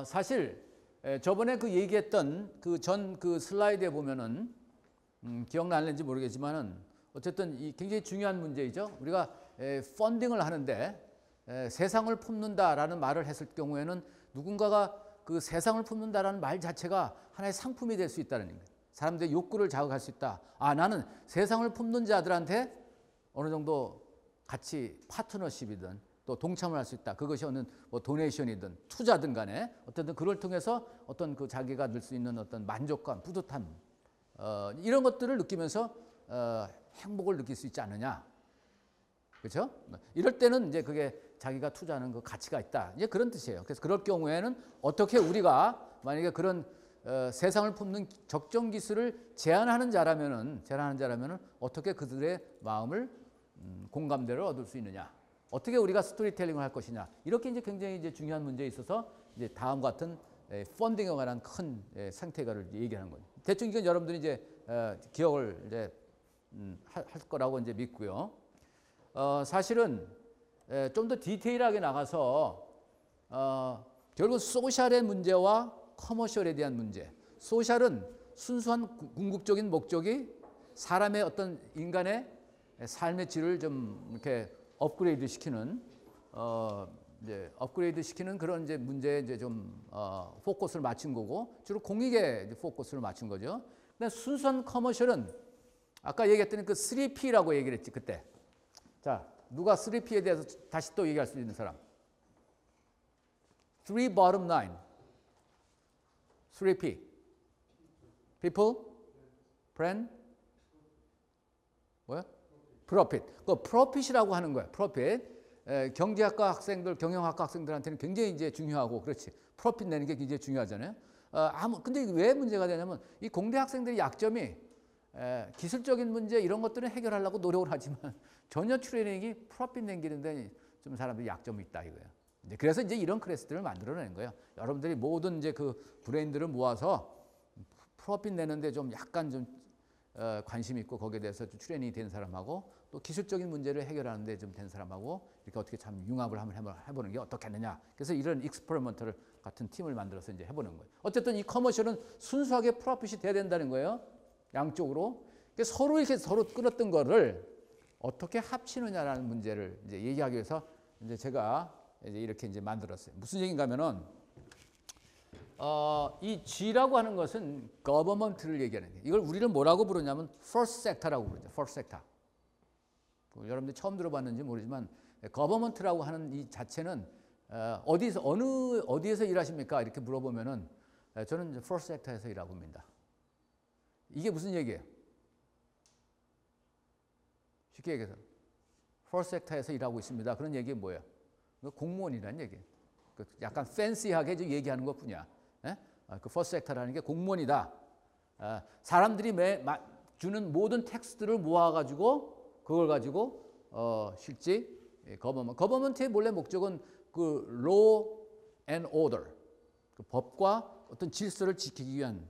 사실 저번에 그 얘기했던 그 전 그 슬라이드에 보면은 기억나는지 모르겠지만은 어쨌든 이 굉장히 중요한 문제이죠. 우리가 펀딩을 하는데 세상을 품는다라는 말을 했을 경우에는 누군가가 그 세상을 품는다라는 말 자체가 하나의 상품이 될 수 있다는 거예요. 사람들의 욕구를 자극할 수 있다. 아, 나는 세상을 품는 자들한테 어느 정도 같이 파트너십이든 또 동참을 할 수 있다. 그것이 어느 뭐 도네이션이든 투자든 간에 어쨌든 그걸 통해서 어떤 그 자기가 늘 수 있는 어떤 만족감, 뿌듯함 이런 것들을 느끼면서 행복을 느낄 수 있지 않느냐. 그렇죠? 이럴 때는 이제 그게 자기가 투자하는 그 가치가 있다. 이제 그런 뜻이에요. 그래서 그럴 경우에는 어떻게 우리가 만약에 그런 세상을 품는 적정 기술을 제안하는 자라면은 어떻게 그들의 마음을 공감대를 얻을 수 있느냐? 어떻게 우리가 스토리텔링을 할 것이냐? 이렇게 이제 굉장히 이제 중요한 문제에 있어서 이제 다음과 같은 펀딩에 관한 큰 생태계를 얘기하는 거예요. 대충 이건 여러분들이 이제 기억을 이제 할 거라고 이제 믿고요. 사실은 좀 더 디테일하게 나가서 결국 소셜의 문제와 커머셜에 대한 문제. 소셜은 순수한 궁극적인 목적이 사람의 어떤 인간의 삶의 질을 좀 이렇게 업그레이드 시키는 이제 업그레이드 시키는 그런 이제 문제에 이제 좀 포커스를 맞춘 거고 주로 공익에 포커스를 맞춘 거죠. 근데 순수한 커머셜은 아까 얘기했던 그 3P라고 얘기를 했지 그때. 자, 누가 3P에 대해서 다시 또 얘기할 수 있는 사람? 3 bottom line. 3P. People, friend, 뭐야? Profit. 그 profit이라고 하는 거야. Profit. 경제학과 학생들, 경영학과 학생들한테는 굉장히 이제 중요하고, 그렇지. Profit 내는 게 굉장히 중요하잖아요. 근데 왜 문제가 되냐면 이 공대 학생들의 약점이 기술적인 문제 이런 것들은 해결하려고 노력을 하지만 전혀 트레이닝이 프로핏 남기는데 좀 사람들이 약점이 있다 이거예요. 그래서 이제 이런 클래스들을 만들어내는 거예요. 여러분들이 모든 이제 그 브레인들을 모아서 프로핏 내는데 좀 약간 좀 관심 있고 거기에 대해서 좀 트레이닝이 된 사람하고 또 기술적인 문제를 해결하는데 좀 된 사람하고 이렇게 어떻게 참 융합을 한번 해보는 게 어떻겠느냐. 그래서 이런 익스퍼리먼트 같은 팀을 만들어서 이제 해보는 거예요. 어쨌든 이 커머셜은 순수하게 프로핏이 돼야 된다는 거예요. 양쪽으로. 서로 이렇게 서로 끌었던 거를 어떻게 합치느냐라는 문제를 이제 얘기하기 위해서 이제 제가 이제 이렇게 이제 만들었어요. 무슨 얘기인가 하면은, 이 G라고 하는 것은 government를 얘기하는 거예요. 이걸 우리는 뭐라고 부르냐면 first sector라고 부르죠. first sector. 여러분들 처음 들어봤는지 모르지만 government라고 하는 이 자체는 어디에서 일하십니까? 이렇게 물어보면은 저는 first sector에서 일하고 있습니다. 이게 무슨 얘기예요? 쉽게 얘기해서 first sector에서 일하고 있습니다. 그런 얘기 뭐예요? 공무원이라는 얘기예요. 약간 팬시하게 얘기하는 것뿐이야. 그 first sector라는 게 공무원이다. 사람들이 주는 모든 텍스트를 모아가지고 그걸 가지고 실제 거버먼트의 본래 목적은 그 law and order, 그 법과 어떤 질서를 지키기 위한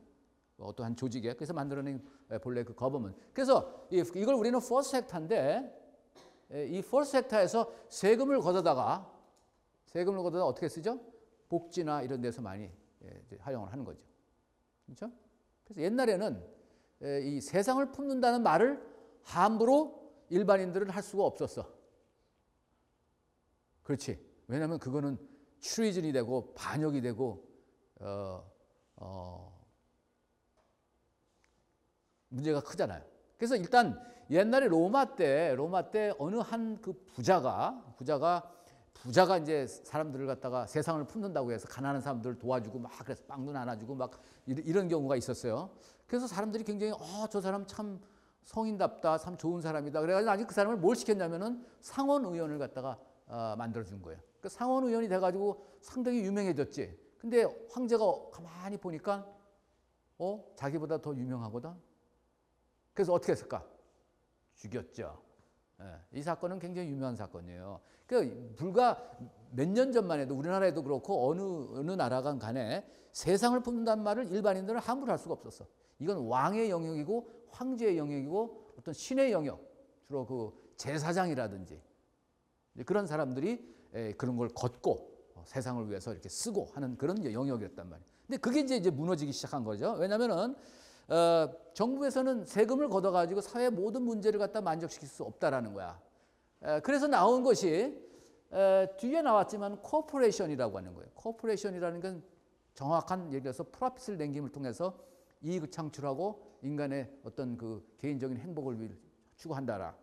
어떠한 조직에 그래서 만들어낸 본래 그 거버먼트. 그래서 이걸 우리는 first sector인데 이 first sector에서 세금을 걷어다가 어떻게 쓰죠? 복지나 이런 데서 많이 활용을 하는 거죠. 그렇죠? 그래서 옛날에는 이 세상을 품는다는 말을 함부로 일반인들은 할 수가 없었어. 그렇지. 왜냐하면 그거는 트리즌이 되고 반역이 되고 문제가 크잖아요. 그래서 일단 옛날에 로마 때 어느 한 그 부자가 이제 사람들을 갖다가 세상을 품는다고 해서 가난한 사람들을 도와주고 막 그래서 빵도 나눠주고 막 이런 경우가 있었어요. 그래서 사람들이 굉장히 저 사람 참 성인답다, 참 좋은 사람이다. 그래가지고 아직 그 사람을 뭘 시켰냐면은 상원 의원을 갖다가 만들어준 거예요. 그 상원 의원이 돼가지고 상당히 유명해졌지. 근데 황제가 가만히 보니까 자기보다 더 유명하거든. 그래서 어떻게 했을까? 죽였죠. 이 사건은 굉장히 유명한 사건이에요. 불과 몇 년 전만 해도 우리나라에도 그렇고 어느 나라간 간에 세상을 품는다는 말을 일반인들은 함부로 할 수가 없었어. 이건 왕의 영역이고 황제의 영역이고 어떤 신의 영역, 주로 그 제사장이라든지 그런 사람들이 그런 걸 걷고 세상을 위해서 이렇게 쓰고 하는 그런 영역이었단 말이에요. 근데 그게 이제 무너지기 시작한 거죠. 왜냐하면은 정부에서는 세금을 걷어가지고 사회 모든 문제를 갖다 만족시킬 수 없다라는 거야. 그래서 나온 것이 뒤에 나왔지만 코퍼레이션이라고 하는 거예요. 코퍼레이션이라는 건 정확한 예를 들어서 프로핏을 남김을 통해서 이익을 창출하고 인간의 어떤 그 개인적인 행복을 추구한다라.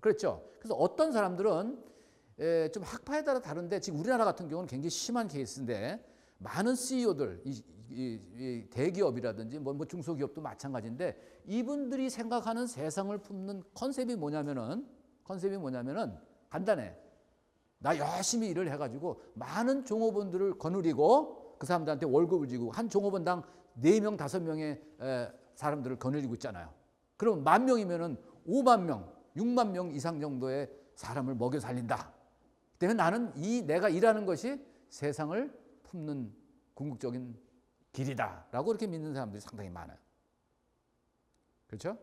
그렇죠. 그래서 어떤 사람들은 좀 학파에 따라 다른데 지금 우리나라 같은 경우는 굉장히 심한 케이스인데 많은 CEO들, 이 대기업이라든지 뭐 중소기업도 마찬가지인데 이분들이 생각하는 세상을 품는 컨셉이 뭐냐면은 간단해. 나 열심히 일을 해가지고 많은 종업원들을 거느리고 그 사람들한테 월급을 주고 한 종업원당 4명, 5명의 사람들을 거느리고 있잖아요. 그럼 10,000명이면은 5만 명, 6만 명 이상 정도의 사람을 먹여 살린다. 때문에 나는 내가 일하는 것이 세상을 품는 궁극적인 길이다라고 이렇게 믿는 사람들이 상당히 많아요. 그렇죠?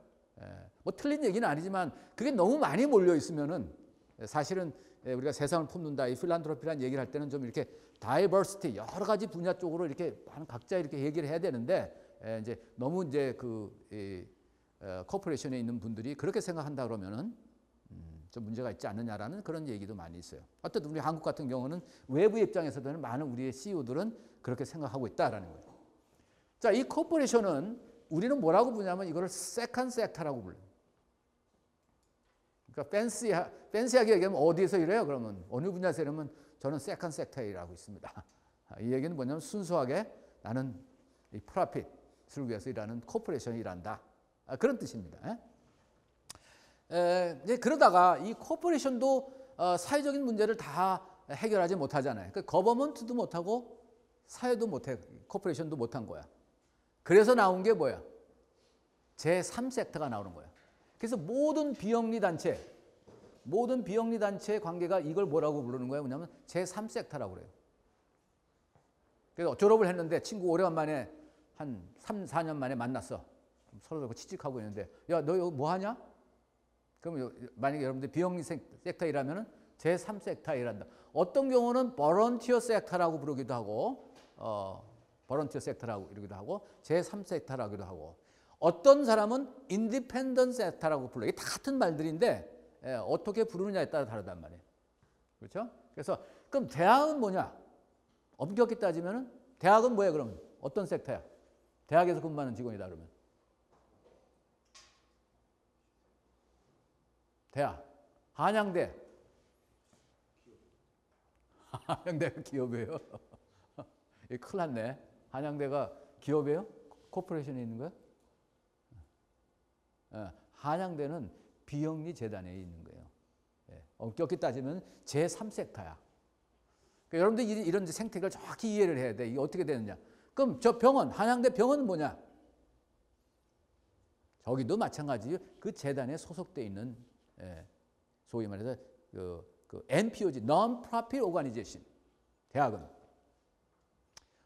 뭐 틀린 얘기는 아니지만 그게 너무 많이 몰려 있으면은 사실은 우리가 세상을 품는다 이 필란트로피라는 얘기를 할 때는 좀 이렇게 다이버시티 여러 가지 분야 쪽으로 이렇게 각자 이렇게 얘기를 해야 되는데 이제 너무 이제 코퍼레이션에 있는 분들이 그렇게 생각한다 그러면은 좀 문제가 있지 않느냐라는 그런 얘기도 많이 있어요. 어쨌든 우리 한국 같은 경우는 외부 입장에서도 많은 우리의 CEO들은 그렇게 생각하고 있다라는 거예요. 자, 이 코퍼레이션은 우리는 뭐라고 부르냐면 이거를 세컨드 섹터라고 불러요. 그러니까 팬시하게 얘기하면 어디에서 일해요? 그러면 어느 분야에서 일하면 저는 세컨드 섹터에 일하고 있습니다. 이 얘기는 뭐냐면 순수하게 나는 이 프로핏을 위해서 일하는 코퍼레이션이 일한다. 그런 뜻입니다. 그러다가 이 코퍼레이션도 사회적인 문제를 다 해결하지 못하잖아요. 그러니까 거버먼트도 못하고 사회도 못해, 코퍼레이션도 못한 거야. 그래서 나온 게 뭐야? 제3섹터가 나오는 거야. 그래서 모든 비영리 단체의 관계가 이걸 뭐라고 부르는 거야? 뭐냐면 제3섹터라고 그래요. 그래서 졸업을 했는데 친구 오래간만에 한 3, 4년 만에 만났어. 서로 취직하고 있는데 야, 너 여기 뭐 하냐? 그러면 만약에 여러분들 비영리 섹터에 일하면 제3섹터에 일한다. 어떤 경우는 볼런티어 섹터라고 부르기도 하고 볼런티어 섹터라고 이러기도 하고 제3섹터라고도 하고 어떤 사람은 인디펜던트 섹터라고 불러요. 이게 다 같은 말들인데 어떻게 부르느냐에 따라 다르단 말이에요. 그렇죠? 그래서 그럼 대학은 뭐냐? 엄격히 따지면 대학은 뭐야 그러면? 어떤 섹터야? 대학에서 근무하는 직원이다 그러면. 대학. 한양대. 한양대가 기업이에요? 큰일 났네. 한양대가 기업이에요? 코퍼레이션에 있는 거야? 한양대는 비영리 재단에 있는 거예요. 엄격히 따지면 제3섹터야. 그러니까 여러분들 이런 생태계를 정확히 이해를 해야 돼. 이게 어떻게 되느냐. 그럼 저 병원, 한양대 병원은 뭐냐? 저기도 마찬가지예요. 그 재단에 소속돼 있는 소위 말해서 그 NPO지, Non-Profit Organization. 대학은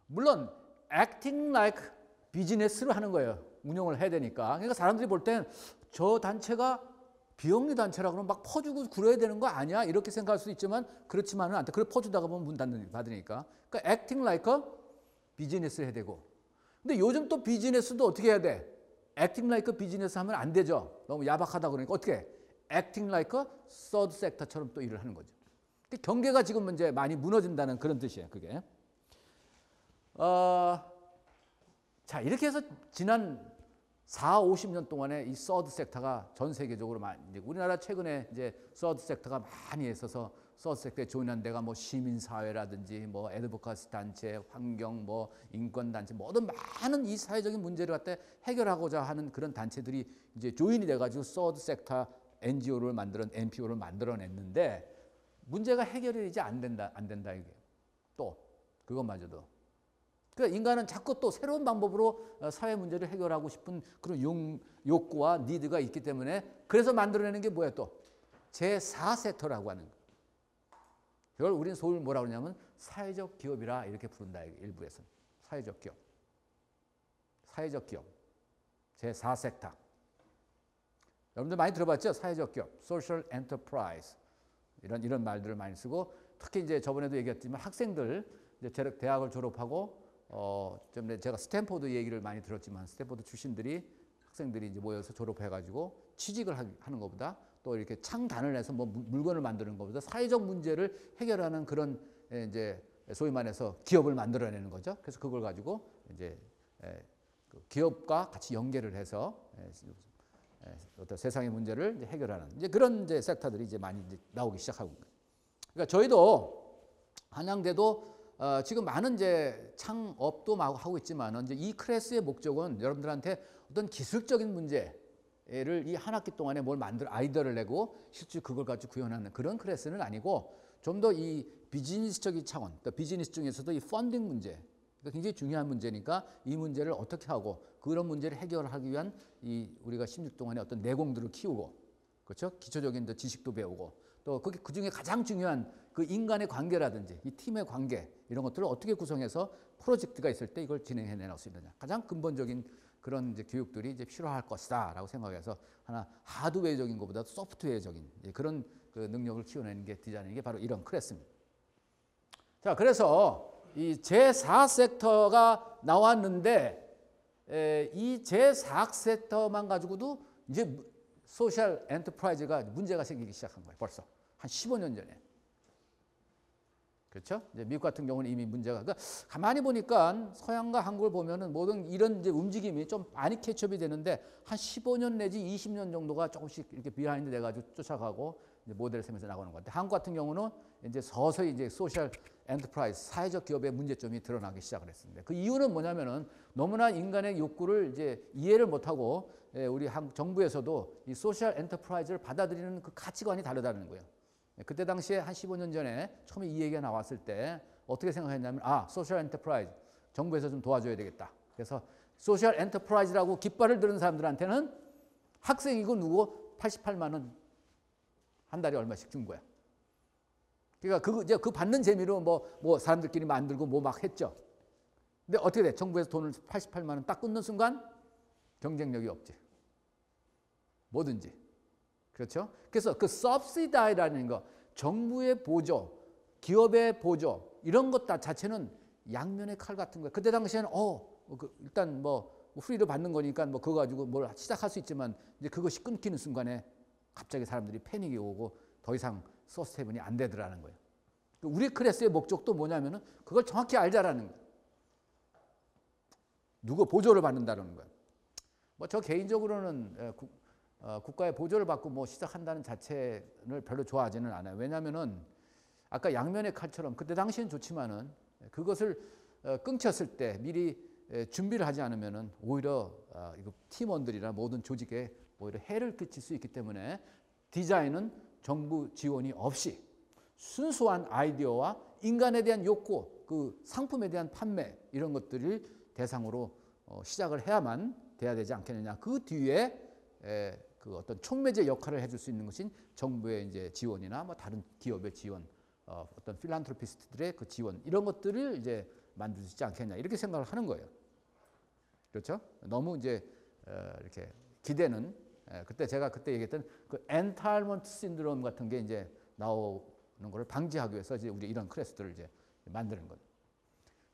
물론 acting like business로 하는 거예요. 운영을 해야 되니까. 그러니까 사람들이 볼 땐 저 단체가 비영리 단체라 그러면 막 퍼주고 그래야 되는 거 아니야? 이렇게 생각할 수 있지만 그렇지만은 않다. 그래 퍼주다가 보면 문 받으니까. 그러니까 acting like a business를 해야 되고. 근데 요즘 또 비즈니스도 어떻게 해야 돼? acting like a business 하면 안 되죠. 너무 야박하다 그러니까 어떻게 해? acting like a third sector처럼 또 일을 하는 거죠. 경계가 지금 이제 많이 무너진다는 그런 뜻이에요. 그게. 자, 이렇게 해서 지난 4, 50년 동안에 이 서드 섹터가 전 세계적으로 많이, 우리나라 최근에 이제 서드 섹터가 많이 있어서 서드 섹터에 조인한 데가 뭐 시민사회라든지 뭐 애드보카시 단체, 환경, 뭐 인권단체, 모든 많은 이 사회적인 문제를 갖다 해결하고자 하는 그런 단체들이 이제 조인이 돼가지고 서드 섹터 NGO를 NPO를 만들어냈는데 문제가 해결이 되지 안 된다 이게. 또 그것마저도. 그러니까 인간은 자꾸 또 새로운 방법으로 사회 문제를 해결하고 싶은 그런 욕구와 니드가 있기 때문에 그래서 만들어내는 게 뭐야 또? 제4섹터라고 하는 거. 그걸 우리는 소위 뭐라고 그러냐면 사회적 기업이라 이렇게 부른다. 일부에서는. 사회적 기업. 사회적 기업. 제4섹터. 여러분들 많이 들어봤죠? 사회적 기업. Social Enterprise. 이런 말들을 많이 쓰고 특히 이제 저번에도 얘기했지만 학생들 이제 대학을 졸업하고 좀 제가 스탠포드 얘기를 많이 들었지만 스탠포드 출신들이 학생들이 이제 모여서 졸업해가지고 취직을 하는 것보다 또 이렇게 창단을 해서 뭐 물건을 만드는 것보다 사회적 문제를 해결하는 그런 이제 소위 말해서 기업을 만들어내는 거죠. 그래서 그걸 가지고 이제 그 기업과 같이 연계를 해서 어떤 세상의 문제를 이제 해결하는 이제 그런 이제 섹터들이 이제 많이 이제 나오기 시작하고 있는 거예요. 그러니까 저희도 한양대도 지금 많은 이제 창업도 하고 있지만 이제 이 클래스의 목적은 여러분들한테 어떤 기술적인 문제를 이 한 학기 동안에 뭘 아이디어를 내고 실제 그걸 가지고 구현하는 그런 클래스는 아니고 좀 더 이 비즈니스적인 차원, 또 비즈니스 중에서도 이 펀딩 문제, 그러니까 굉장히 중요한 문제니까 이 문제를 어떻게 하고 그런 문제를 해결하기 위한 이 우리가 16 동안의 어떤 내공들을 키우고, 그렇죠? 기초적인 지식도 배우고 또 그 중에 가장 중요한 그 인간의 관계라든지 이 팀의 관계 이런 것들을 어떻게 구성해서 프로젝트가 있을 때 이걸 진행해 내놓을 수 있느냐, 가장 근본적인 그런 이제 교육들이 이제 필요할 것이다라고 생각해서 하나 하드웨어적인 것보다 소프트웨어적인 그런 그 능력을 키워내는 게 디자인인 게 바로 이런 클래스입니다. 자, 그래서 이 제4 섹터가 나왔는데 이 제4 섹터만 가지고도 이제 소셜 엔터프라이즈가 문제가 생기기 시작한 거예요. 벌써 한 15년 전에. 그렇죠? 이제 미국 같은 경우는 이미 문제가, 그러니까 가만히 보니까 서양과 한국을 보면은 모든 이런 이제 움직임이 좀 많이 캐치업이 되는데 한 15년 내지 20년 정도가 조금씩 이렇게 비하인드 돼가지고 쫓아가고 이제 모델을 세면서 나가는 것 같아요. 한국 같은 경우는 이제 서서히 이제 소셜 엔터프라이즈, 사회적 기업의 문제점이 드러나기 시작을 했습니다. 그 이유는 뭐냐면은 너무나 인간의 욕구를 이제 이해를 못하고 우리 한국 정부에서도 이 소셜 엔터프라이즈를 받아들이는 그 가치관이 다르다는 거예요. 그때 당시에 한 15년 전에 처음에 이 얘기가 나왔을 때 어떻게 생각했냐면 소셜 엔터프라이즈 정부에서 좀 도와줘야 되겠다. 그래서 소셜 엔터프라이즈라고 깃발을 들은 사람들한테는 학생이고 누구 88만 원 한 달에 얼마씩 준 거야. 그러니까 이제 그 받는 재미로 뭐 사람들끼리 만들고 뭐 막 했죠. 근데 어떻게 돼? 정부에서 돈을 88만 원 딱 끊는 순간 경쟁력이 없지. 뭐든지. 그렇죠? 그래서 그 subsidy라는 거, 정부의 보조, 기업의 보조 이런 것 자체는 양면의 칼 같은 거예요. 그때 당시에는 일단 뭐 프리로 받는 거니까 뭐 그거 가지고 뭘 시작할 수 있지만 이제 그것이 끊기는 순간에 갑자기 사람들이 패닉이 오고 더 이상 서스테이블이 안 되더라는 거예요. 우리 클래스의 목적도 뭐냐면은 그걸 정확히 알자라는 거예요. 누구 보조를 받는다는 거예요. 뭐 저 개인적으로는 국가의 보조를 받고 뭐 시작한다는 자체를 별로 좋아하지는 않아요. 왜냐하면은 아까 양면의 칼처럼 그때 당시엔 좋지만은 그것을 끊겼을 때 미리 준비를 하지 않으면은 오히려 이거 팀원들이나 모든 조직에 오히려 해를 끼칠 수 있기 때문에 디자인은 정부 지원이 없이 순수한 아이디어와 인간에 대한 욕구, 그 상품에 대한 판매 이런 것들을 대상으로 시작을 해야만 돼야 되지 않겠느냐. 그 뒤에 그 어떤 촉매제 역할을 해줄 수 있는 것인 정부의 이제 지원이나 뭐 다른 기업의 지원, 어떤 필란트로피스트들의 그 지원 이런 것들을 이제 만들 수 있지 않겠냐 이렇게 생각을 하는 거예요. 그렇죠? 너무 이제 이렇게 기대는 그때 제가 그때 얘기했던 그 엔타일먼트 신드롬 같은 게 이제 나오는 걸 방지하기 위해서 이제 우리 이런 클래스들을 이제 만드는 거예요.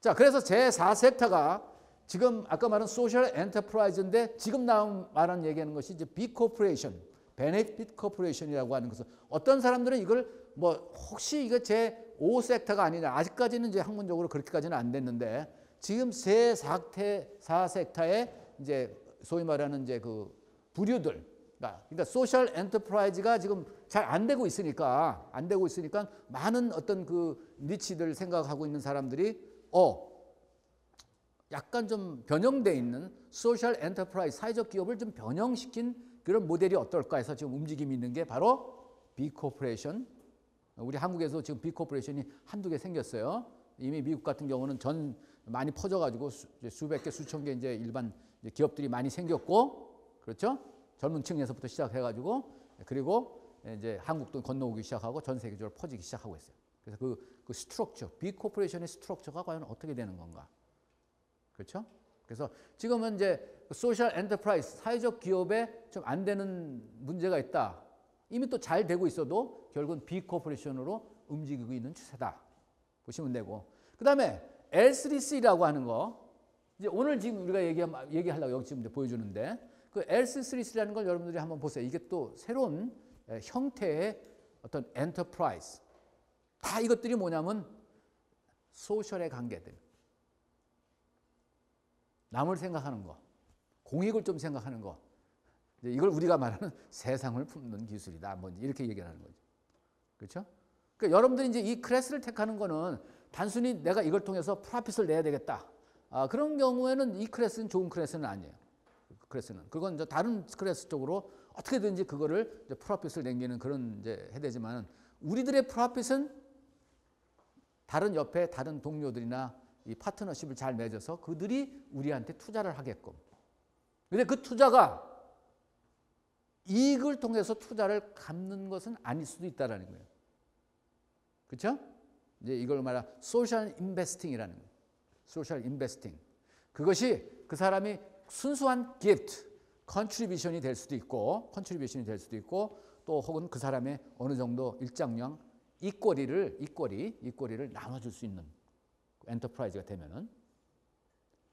자, 그래서 제4 섹터가 지금 아까 말한 소셜 엔터프라이즈인데 지금 말한 얘기하는 것이 이제 B 코퍼레이션, 베네핏 코퍼레이션이라고 하는 것은 어떤 사람들은 이걸 뭐 혹시 이거 제5 섹터가 아니냐 아직까지는 이제 학문적으로 그렇게까지는 안 됐는데 지금 제4 섹터에 이제 소위 말하는 이제 그 부류들, 그러니까 소셜 엔터프라이즈가 지금 잘 안 되고 있으니까 많은 어떤 그 니치들 생각하고 있는 사람들이 약간 좀 변형돼 있는 소셜 엔터프라이즈 사회적 기업을 좀 변형시킨 그런 모델이 어떨까 해서 지금 움직임이 있는 게 바로 B 코퍼레이션. 우리 한국에서 지금 B 코퍼레이션이 한두 개 생겼어요. 이미 미국 같은 경우는 많이 퍼져가지고 수백 개, 수천 개 이제 일반 기업들이 많이 생겼고, 그렇죠? 젊은 층에서부터 시작해가지고 그리고 이제 한국도 건너오기 시작하고 전 세계적으로 퍼지기 시작하고 있어요. 그래서 그 스트럭처, B 코퍼레이션의 스트럭처가 과연 어떻게 되는 건가? 그렇죠? 그래서 지금은 이제 소셜 엔터프라이즈, 사회적 기업에 좀 안 되는 문제가 있다. 이미 또 잘 되고 있어도 결국은 B 코퍼레이션으로 움직이고 있는 추세다 보시면 되고, 그 다음에 L3C라고 하는 거, 이제 오늘 지금 우리가 얘기하려고 여기 지금 보여주는데, 그 L3C라는 걸 여러분들이 한번 보세요. 이게 또 새로운 형태의 어떤 엔터프라이즈, 다 이것들이 뭐냐면 소셜의 관계들, 남을 생각하는 거, 공익을 좀 생각하는 거, 이걸 우리가 말하는 세상을 품는 기술이다, 뭐 이렇게 얘기하는 거죠. 그렇죠? 그러니까 여러분들이 이제 이 클래스를 택하는 거는 단순히 내가 이걸 통해서 프로핏을 내야 되겠다. 그런 경우에는 이 클래스는 좋은 클래스는 아니에요. 클래스는 그건 이제 다른 클래스 쪽으로 어떻게든지 그거를 이제 프로핏을 남기는 그런 이제 해야 되지만, 우리들의 프로핏은 다른 옆에 다른 동료들이나 이 파트너십을 잘 맺어서 그들이 우리한테 투자를 하게끔. 근데 그 투자가 이익을 통해서 투자를 갚는 것은 아닐 수도 있다라는 거예요. 그렇죠? 이제 이걸 말하 소셜 인베스팅이라는 거예요. 소셜 인베스팅. 그것이 그 사람이 순수한 기프트, 컨트리뷰션이 될 수도 있고, 또 혹은 그 사람의 어느 정도 일정량 이꼬리를 나눠줄 수 있는 엔터프라이즈가 되면은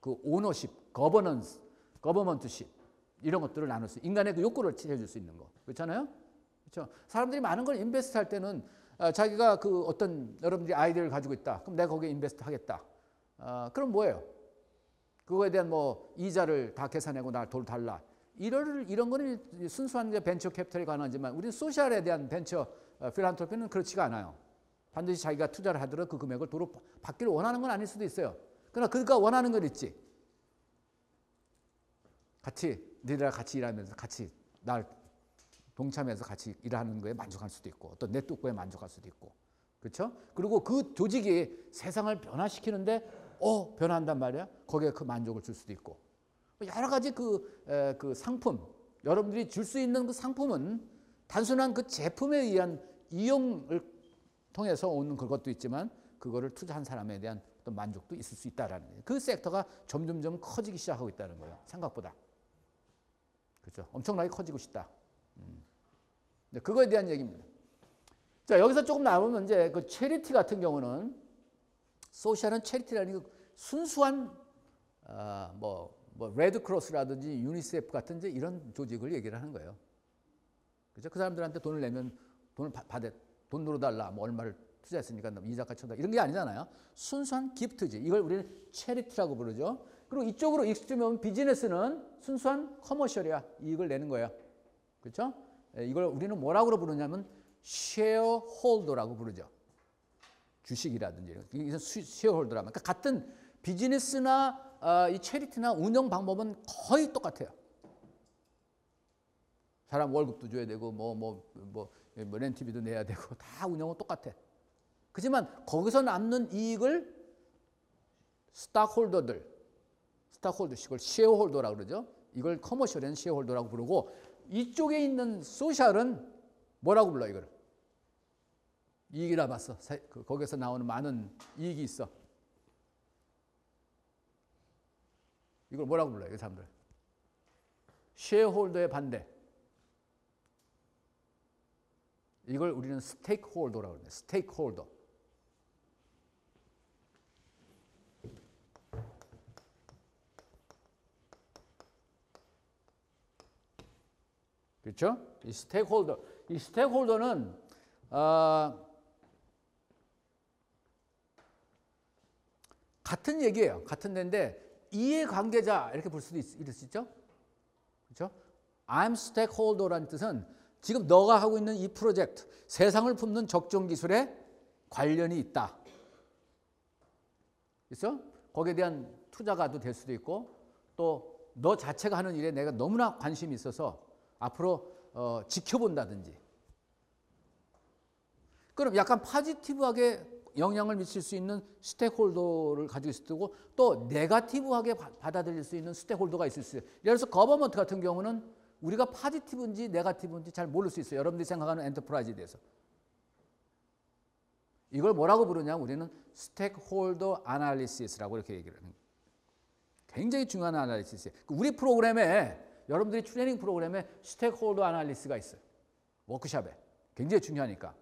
그 오너십, 거버넌트십 이런 것들을 나눌 수, 인간의 그 욕구를 채워줄 수 있는 거, 그렇잖아요? 그렇죠? 사람들이 많은 걸 인베스트 할 때는 자기가 그 어떤 여러분들이 아이디어를 가지고 있다. 그럼 내가 거기에 인베스트 하겠다. 그럼 뭐예요? 그거에 대한 뭐 이자를 다 계산하고 나 돈 달라. 이런 거는 순수한 벤처 캐피탈에 관하지만, 우리는 소셜에 대한 벤처 필란트로피는 그렇지가 않아요. 반드시 자기가 투자를 하더라도 그 금액을 도로 받기를 원하는 건 아닐 수도 있어요. 그러나 그가 원하는 건 있지. 너희랑 같이 일하면서 같이 날 동참해서 같이 일하는 거에 만족할 수도 있고, 어떤 네트워크에 만족할 수도 있고, 그렇죠? 그리고 그 조직이 세상을 변화시키는데 변화한단 말이야. 거기에 그 만족을 줄 수도 있고, 여러 가지 그 상품, 여러분들이 줄 수 있는 그 상품은 단순한 그 제품에 의한 이용을 통해서 오는 그것도 있지만, 그거를 투자한 사람에 대한 어떤 만족도 있을 수 있다라는 거예요. 그 섹터가 점점점 커지기 시작하고 있다는 거예요. 생각보다. 그렇죠? 엄청나게 커지고 싶다. 그거에 대한 얘기입니다. 자, 여기서 조금 나오면 이제 그 체리티 같은 경우는, 소셜은 체리티라는 게 순수한 뭐 레드크로스라든지 유니세프 같은 이제 이런 조직을 얘기를 하는 거예요. 그렇죠? 그 사람들한테 돈을 내면 돈을 돈 들어달라, 뭐 얼마를 투자했으니까 이자까지 쳐다, 이런 게 아니잖아요. 순수한 기프트지. 이걸 우리는 체리티라고 부르죠. 그리고 이쪽으로 익스트림에 오면 비즈니스는 순수한 커머셜이야. 이익을 내는 거야. 그렇죠? 이걸 우리는 뭐라고 부르냐면 쉐어홀더라고 부르죠. 주식이라든지 이건 쉐어홀더라면, 그러니까 같은 비즈니스나 이 체리티나 운영 방법은 거의 똑같아요. 사람 월급도 줘야 되고 뭐 렌트비도 내야 되고 다 운영은 똑같아. 그렇지만 거기서 남는 이익을 스탁홀더식을 쉐어홀더라고 그러죠. 이걸 커머셜은 쉐어홀더라고 부르고, 이쪽에 있는 소셜은 뭐라고 불러? 이걸 이익이라 봤어. 거기서 나오는 많은 이익이 있어. 이걸 뭐라고 불러요? 이 사람들. 쉐어홀더의 반대. 이걸 우리는 스테이크홀더라고 그래요. 스테이크홀더. 그렇죠? 이 스테이크홀더는 같은 얘기예요. 같은 데인데 이해관계자 이렇게 볼 수도 있을 수 있죠. 그렇죠? I'm stakeholder라는 뜻은 지금 너가 하고 있는 이 프로젝트, 세상을 품는 적정 기술에 관련이 있다. 그렇죠? 거기에 대한 투자가 될 수도 있고, 또 너 자체가 하는 일에 내가 너무나 관심이 있어서 앞으로 지켜본다든지. 그럼 약간 포지티브하게 영향을 미칠 수 있는 스테이크홀더를 가지고 있을 테고, 또 네거티브하게 받아들일 수 있는 스테이크홀더가 있을 수 있어요. 예를 들어서 거버먼트 같은 경우는 우리가 포지티브인지 네거티브인지 잘 모를 수 있어요. 여러분들이 생각하는 엔터프라이즈에 대해서. 이걸 뭐라고 부르냐면 우리는 스테이크홀더 아날리시스라고 이렇게 얘기를 하는 거예요. 굉장히 중요한 아날리시스예요. 우리 프로그램에, 여러분들이 트레이닝 프로그램에 스테이크홀더 아날리시스가 있어요. 워크숍에. 굉장히 중요하니까.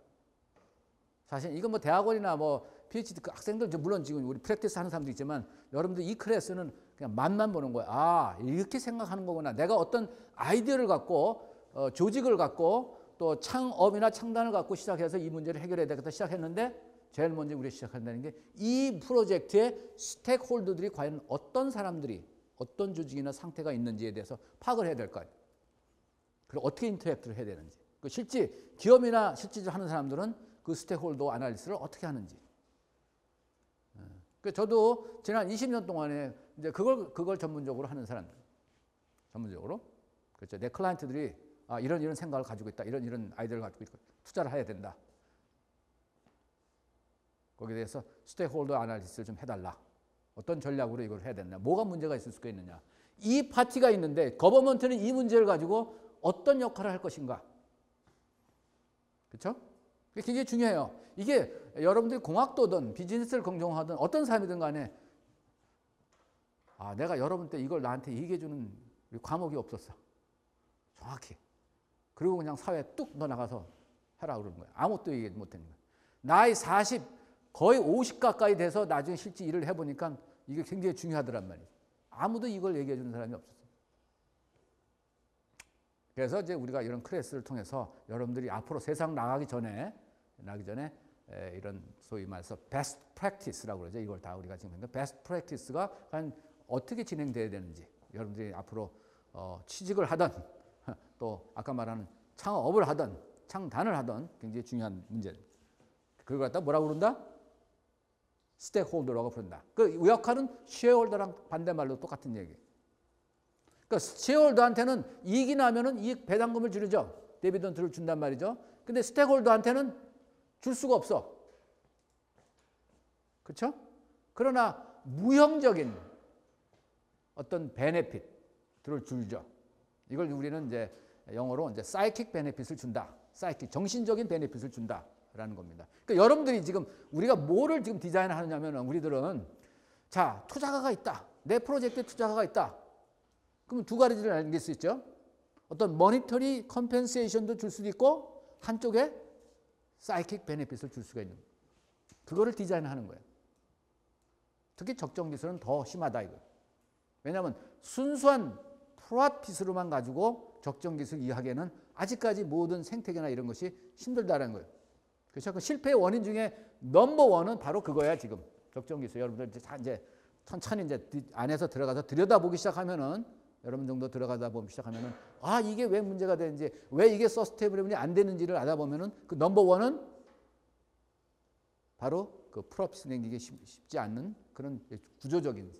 사실 이건 뭐 대학원이나 뭐 PhD 그 학생들 물론 지금 우리 프랙티스 하는 사람도 있지만 여러분들 이 클래스는 그냥 맛만 보는 거야. 아, 이렇게 생각하는 거구나. 내가 어떤 아이디어를 갖고 조직을 갖고 또 창업이나 창단을 갖고 시작해서 이 문제를 해결해야 되겠다 시작했는데 제일 먼저 우리가 시작한다는 게 이 프로젝트의 스테이크홀더들이 과연 어떤 사람들이 어떤 조직이나 상태가 있는지에 대해서 파악을 해야 될 거 아니에요. 그리고 어떻게 인터랙트를 해야 되는지. 실제 기업이나 실질적으로 하는 사람들은 그 스테이크홀더 아날리시스를 어떻게 하는지. 저도 지난 20년 동안에 이제 그걸 전문적으로 하는 사람들. 전문적으로. 그렇죠. 내 클라이언트들이 이런 생각을 가지고 있다. 이런 아이디어를 가지고 있고 투자를 해야 된다. 거기에 대해서 스테이크홀더 아날리시스를 좀 해달라. 어떤 전략으로 이걸 해야 되느냐. 뭐가 문제가 있을 수가 있느냐. 이 파티가 있는데 거버먼트는 이 문제를 가지고 어떤 역할을 할 것인가. 그렇죠? 그게 굉장히 중요해요. 이게 여러분들이 공학도든 비즈니스를 긍정하든 어떤 사람이든 간에 내가 여러분 때 이걸 나한테 얘기해 주는 과목이 없었어. 정확히. 그리고 그냥 사회에 뚝 너 나가서 해라 그러는 거야. 아무것도 얘기 못하는 거야. 나이 40 거의 50 가까이 돼서 나중에 실제 일을 해보니까 이게 굉장히 중요하더란 말이에요. 아무도 이걸 얘기해 주는 사람이 없었어요. 그래서 이제 우리가 이런 클래스를 통해서 여러분들이 앞으로 세상 나가기 전에 이런 소위 말해서 베스트 프랙티스라고 그러죠. 이걸 다 우리가 지금 베스트 프랙티스가 과연 어떻게 진행돼야 되는지 여러분들이 앞으로 취직을 하든 또 아까 말하는 창업을 하든 창단을 하든 굉장히 중요한 문제입니다. 그걸 갖다 뭐라고 그런다? 스테이크홀더라고 부른다. 그 역할은 쉐어홀더랑 반대말로 똑같은 얘기예요. 그러니까 쉐어홀더한테는 이익이 나면은 이익 배당금을 주죠. 디비던트를 준단 말이죠. 근데 스테이크홀더한테는 줄 수가 없어. 그렇죠? 그러나 무형적인 어떤 베네핏들을 주죠. 이걸 우리는 이제 영어로 이제 사이킥 베네핏을 준다. 사이킥 정신적인 베네핏을 준다라는 겁니다. 그러니까 여러분들이 지금 우리가 뭐를 지금 디자인하느냐면 우리들은 자, 투자가가 있다. 내 프로젝트에 투자가가 있다. 그러면 두 가지를 알릴 수 있죠. 어떤 머니터리 컴펜세이션도 줄 수도 있고 한쪽에 사이킥 베네핏을 줄 수가 있는 거예요. 그거를 디자인하는 거예요. 특히 적정 기술은 더 심하다 이거. 왜냐하면 순수한 프로핏으로만 가지고 적정 기술 이해하기에는 아직까지 모든 생태계나 이런 것이 힘들다는 거예요. 그래서 그 실패의 원인 중에 넘버 원은 바로 그거야 지금 적정 기술. 여러분들 이제 천천히 이제 안에서 들어가서 들여다보기 시작하면은 여러분 정도 들어가다 보면 시작하면은 이게 왜 문제가 되는지 왜 이게 서스테이블이 안 되는지를 알아보면은 그 넘버 원은 바로 그 프로핏 내기가 쉽지 않는 그런 구조적인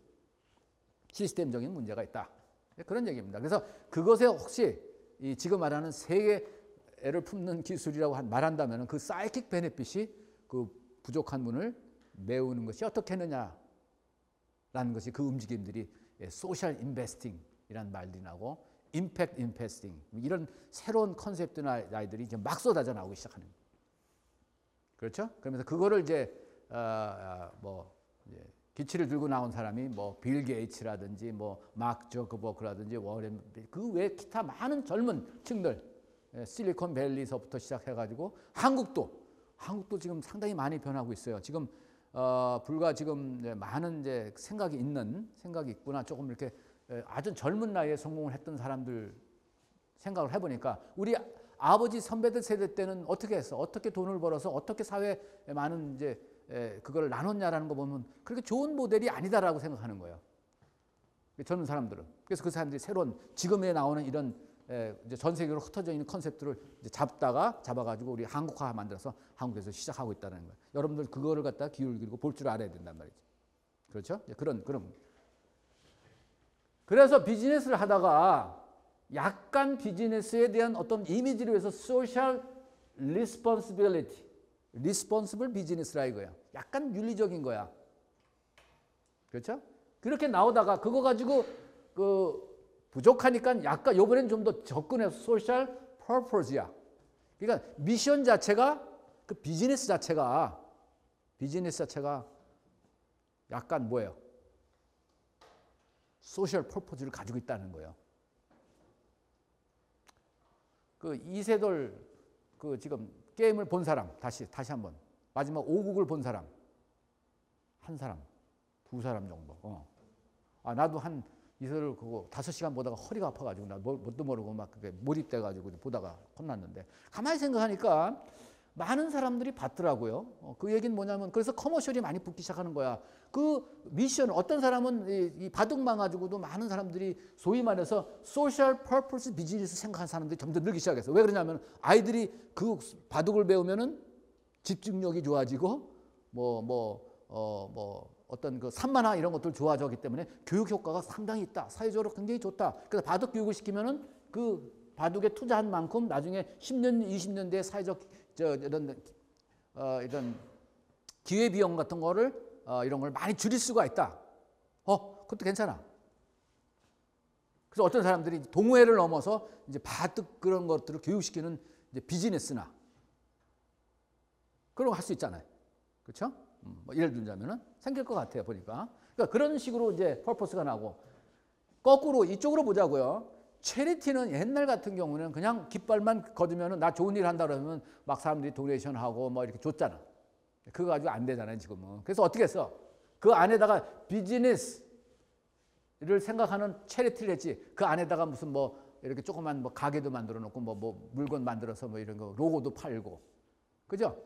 시스템적인 문제가 있다. 그런 얘기입니다. 그래서 그것에 혹시 이 지금 말하는 세계를 품는 기술이라고 말한다면 그 사이킥 베네핏이 그 부족한 분을 메우는 것이 어떻게 했느냐라는 것이 그 움직임들이 소셜 인베스팅이라는 말들이 나오고 임팩트 인베스팅 이런 새로운 컨셉들이나 아이들이 이제 막 쏟아져 나오기 시작하는 거예요. 그렇죠? 그러면서 그거를 이제 기치를 들고 나온 사람이 빌 게이츠라든지 마크 저커버그라든지 워렌 그 외 기타 많은 젊은 층들 실리콘밸리서부터 시작해가지고 한국도 지금 상당히 많이 변하고 있어요. 지금 불과 지금 많은 이제 생각이 있구나 조금 이렇게 아주 젊은 나이에 성공을 했던 사람들 생각을 해보니까 우리 아버지 선배들 세대 때는 어떻게 했어? 어떻게 돈을 벌어서 어떻게 사회에 많은 이제 그걸 나눴냐라는 거 보면 그렇게 좋은 모델이 아니다라고 생각하는 거예요. 젊은 사람들은. 그래서 그 사람들이 새로운 지금에 나오는 이런 이제 전 세계로 흩어져 있는 컨셉들을 이제 잡아가지고 우리 한국화 만들어서 한국에서 시작하고 있다는 거예요. 여러분들 그거를 갖다 기울이고 볼 줄 알아야 된단 말이죠. 그렇죠? 그런. 그래서 비즈니스를 하다가 약간 비즈니스에 대한 어떤 이미지를 위해서 소셜 리스폰시빌리티, 리스폰시블 비즈니스라 이거야. 약간 윤리적인 거야. 그렇죠? 그렇게 나오다가 그거 가지고 부족하니까 약간 요번엔 좀 더 접근해서 소셜 퍼포즈야. 그러니까 미션 자체가 그 비즈니스 자체가 약간 뭐예요? 소셜 퍼포즈를 가지고 있다는 거예요. 그 이세돌 그 지금 게임을 본 사람 다시 한번 마지막 5국을 본 사람. 한 사람, 두 사람 정도. 나도 한 이서를 그거 5시간 보다가 허리가 아파가지고 나 뭣도 모르고 막 그게 몰입돼가지고 보다가 혼났는데 가만히 생각하니까 많은 사람들이 봤더라고요. 그 얘기는 뭐냐면 그래서 커머셜이 많이 붙기 시작하는 거야. 그 미션 어떤 사람은 이 바둑만 가지고도 많은 사람들이 소위 말해서 소셜 퍼포스 비즈니스 생각하는 사람들이 점점 늘기 시작했어. 왜 그러냐면 아이들이 그 바둑을 배우면은 집중력이 좋아지고 어떤 그 산만화 이런 것들 좋아졌기 때문에 교육 효과가 상당히 있다. 사회적으로 굉장히 좋다. 그래서 바둑 교육을 시키면은 그 바둑에 투자한 만큼 나중에 10년, 20년 뒤에 사회적 이런 기회 비용 같은 거를 이런 걸 많이 줄일 수가 있다. 그것도 괜찮아. 그래서 어떤 사람들이 동호회를 넘어서 이제 바둑 그런 것들을 교육시키는 이제 비즈니스나 그런 거 할 수 있잖아요. 그렇죠? 뭐 예를 들자면은 생길 것 같아요, 보니까. 그러니까 그런 식으로 이제 퍼포스가 나고 거꾸로 이쪽으로 보자고요. 체리티는 옛날 같은 경우는 그냥 깃발만 거두면은 나 좋은 일 한다 그러면 막 사람들이 도네이션 하고 뭐 이렇게 줬잖아. 그거 가지고 안 되잖아요, 지금은. 그래서 어떻게 했어? 그 안에다가 비즈니스를 생각하는 체리티를 했지. 그 안에다가 무슨 뭐 이렇게 조그만 뭐 가게도 만들어 놓고 뭐 물건 만들어서 뭐 이런 거 로고도 팔고. 그죠?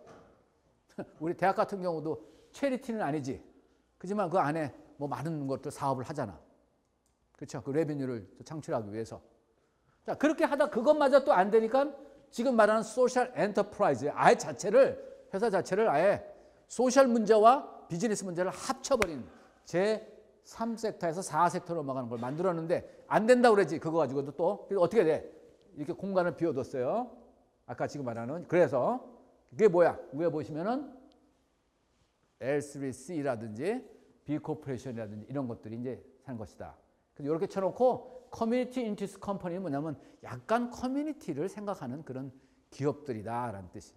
우리 대학 같은 경우도 체리티는 아니지. 그렇지만 그 안에 뭐 많은 것들 사업을 하잖아. 그렇죠? 그 레베뉴를 창출하기 위해서. 자, 그렇게 하다 그것마저 또 안 되니까 지금 말하는 소셜 엔터프라이즈 아예 자체를 회사 자체를 아예 소셜 문제와 비즈니스 문제를 합쳐버린 제3섹터에서 4섹터로 넘어가는 걸 만들었는데 안 된다고 그러지. 그거 가지고도 또. 그래서 어떻게 돼? 이렇게 공간을 비워뒀어요. 아까 지금 말하는. 그래서 그게 뭐야? 위에 보시면은 L3C라든지 B 코퍼레이션이라든지 이런 것들이 이제 산 것이다. 그래서 이렇게 쳐놓고 커뮤니티 인터레스트 컴퍼니는 뭐냐면 약간 커뮤니티를 생각하는 그런 기업들이다라는 뜻이.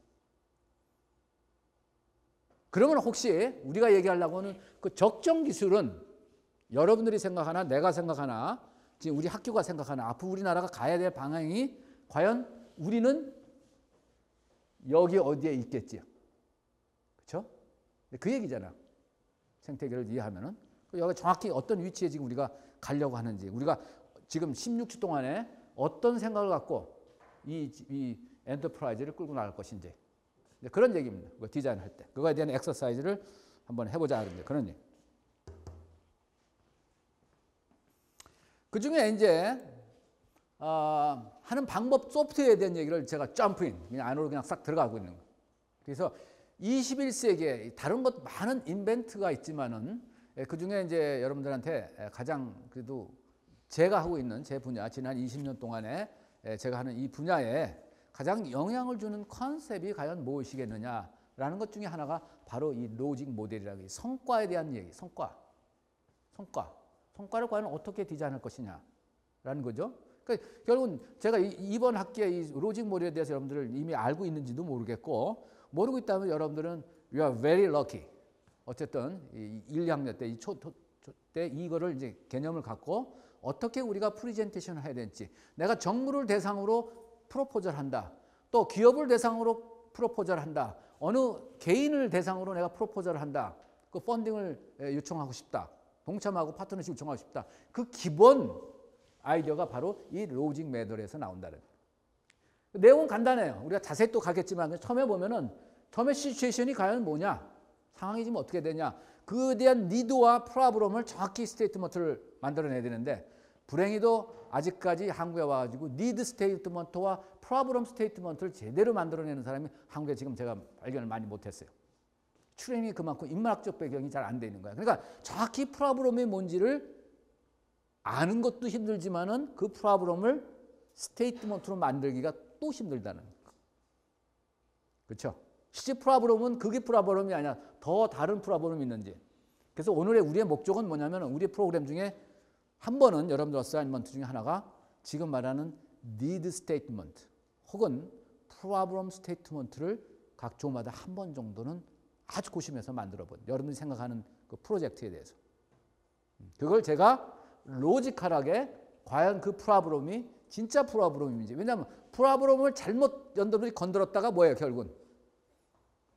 그러면 혹시 우리가 얘기하려고 하는 그 적정 기술은 여러분들이 생각하나 내가 생각하나 지금 우리 학교가 생각하나 앞으로 우리나라가 가야 될 방향이 과연 우리는 여기 어디에 있겠지. 그렇죠? 그 얘기잖아. 생태계를 이해하면은 여기 정확히 어떤 위치에 지금 우리가 가려고 하는지 우리가 지금 16주 동안에 어떤 생각을 갖고 이 엔터프라이즈를 끌고 나갈 것인지 그런 얘기입니다. 디자인할 때 그거에 대한 엑서사이즈를 한번 해보자 하는데 그런 얘기. 그 중에 이제 하는 방법 소프트웨어에 대한 얘기를 제가 점프인 그냥 안으로 그냥 싹 들어가고 있는 거예요. 그래서 21세기에 다른 것 많은 인벤트가 있지만은 그 중에 이제 여러분들한테 가장 그래도 제가 하고 있는 제 분야 지난 20년 동안에 제가 하는 이 분야에 가장 영향을 주는 컨셉이 과연 무엇이겠느냐라는 것 중에 하나가 바로 이 로직 모델이라는 성과에 대한 얘기. 성과를 과연 어떻게 디자인할 것이냐라는 거죠. 그러니까 결국은 제가 이번 학기에 이 로직 모델에 대해서 여러분들 이미 알고 있는지도 모르겠고 모르고 있다면 여러분들은 you are very lucky. 어쨌든 1, 2학년 때 때 이거를 이제 개념을 갖고 어떻게 우리가 프레젠테이션을 해야 될지 내가 정부를 대상으로 프로포즈를 한다. 또 기업을 대상으로 프로포즈를 한다. 어느 개인을 대상으로 내가 프로포즈를 한다. 그 펀딩을 요청하고 싶다. 동참하고 파트너십 요청하고 싶다. 그 기본 아이디어가 바로 이 로직 메더에서 나온다는 거예요. 내용은 간단해요. 우리가 자세히 또 가겠지만 처음에 보면은 처음에 시츄에이션이 과연 뭐냐? 상황이 지금 어떻게 되냐? 그에 대한 니드와 프로블럼을 정확히 스테이트먼트를 만들어내야 되는데 불행히도 아직까지 한국에 와가지고 니드 스테이트먼트와 프로블럼 스테이트먼트를 제대로 만들어내는 사람이 한국에 지금 제가 발견을 많이 못했어요. 트레이닝이 그만큼 인문학적 배경이 잘 안 돼 있는 거야. 그러니까 정확히 프로블럼이 뭔지를 아는 것도 힘들지만은 그 프로블럼을 스테이트먼트로 만들기가 또 힘들다는 거. 그렇죠? 실제 프로블럼은 그게 프로블럼이 아니라 더 다른 프로블럼이 있는지. 그래서 오늘의 우리의 목적은 뭐냐면 우리 프로그램 중에 한 번은 여러분들 어사이먼트 중에 하나가 지금 말하는 need statement 혹은 problem statement를 각 조마다 한 번 정도는 아주 고심해서 만들어본 여러분이 생각하는 그 프로젝트에 대해서 그걸 제가 로지컬하게 과연 그 프로블럼이 진짜 프로블럼인지 왜냐하면 프로블럼을 잘못 여러분들이 건드렸다가 뭐예요 결국은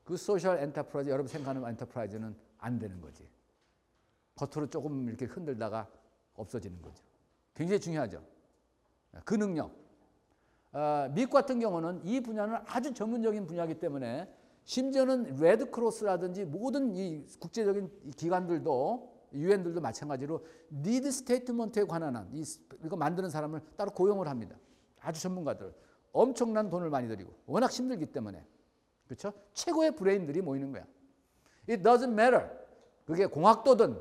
그 소셜 엔터프라이즈, 여러분 생각하는 엔터프라이즈는 안 되는 거지. 겉으로 조금 이렇게 흔들다가 없어지는 거죠. 굉장히 중요하죠. 그 능력. 미국 같은 경우는 이 분야는 아주 전문적인 분야이기 때문에 심지어는 레드크로스라든지 모든 이 국제적인 기관들도 유엔들도 마찬가지로 니드 스테이트먼트에 관한 한 이거 만드는 사람을 따로 고용을 합니다. 아주 전문가들. 엄청난 돈을 많이 들이고 워낙 힘들기 때문에. 그렇죠? 최고의 브레인들이 모이는 거야. It doesn't matter. 그게 공학도든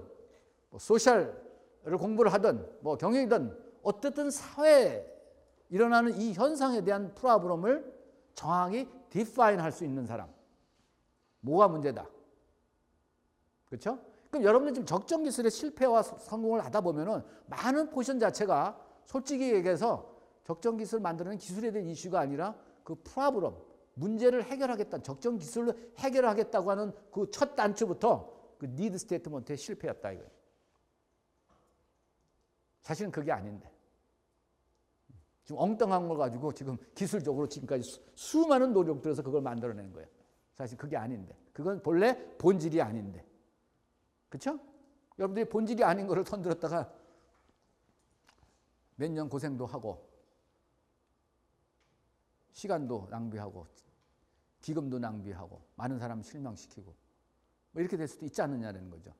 뭐 소셜을 공부를 하든 뭐 경영이든 어쨌든 사회에 일어나는 이 현상에 대한 프로블럼을 정확히 디파인 할 수 있는 사람. 뭐가 문제다. 그렇죠? 그럼 여러분들 지금 적정 기술의 실패와 성공을 하다 보면은 많은 포션 자체가 솔직히 얘기해서 적정 기술 만드는 기술에 대한 이슈가 아니라 그 프로블럼, 문제를 해결하겠다, 적정 기술로 해결하겠다고 하는 그 첫 단추부터 그 니드 스테이트먼트에 실패였다 이거예요. 사실은 그게 아닌데. 지금 엉뚱한 걸 가지고 지금 기술적으로 지금까지 수많은 노력 들여서 그걸 만들어낸 거예요. 사실 그게 아닌데. 그건 본래 본질이 아닌데. 그렇죠? 여러분들이 본질이 아닌 거를 손들었다가 몇 년 고생도 하고 시간도 낭비하고 기금도 낭비하고 많은 사람 실망시키고 뭐 이렇게 될 수도 있지 않느냐는 거죠.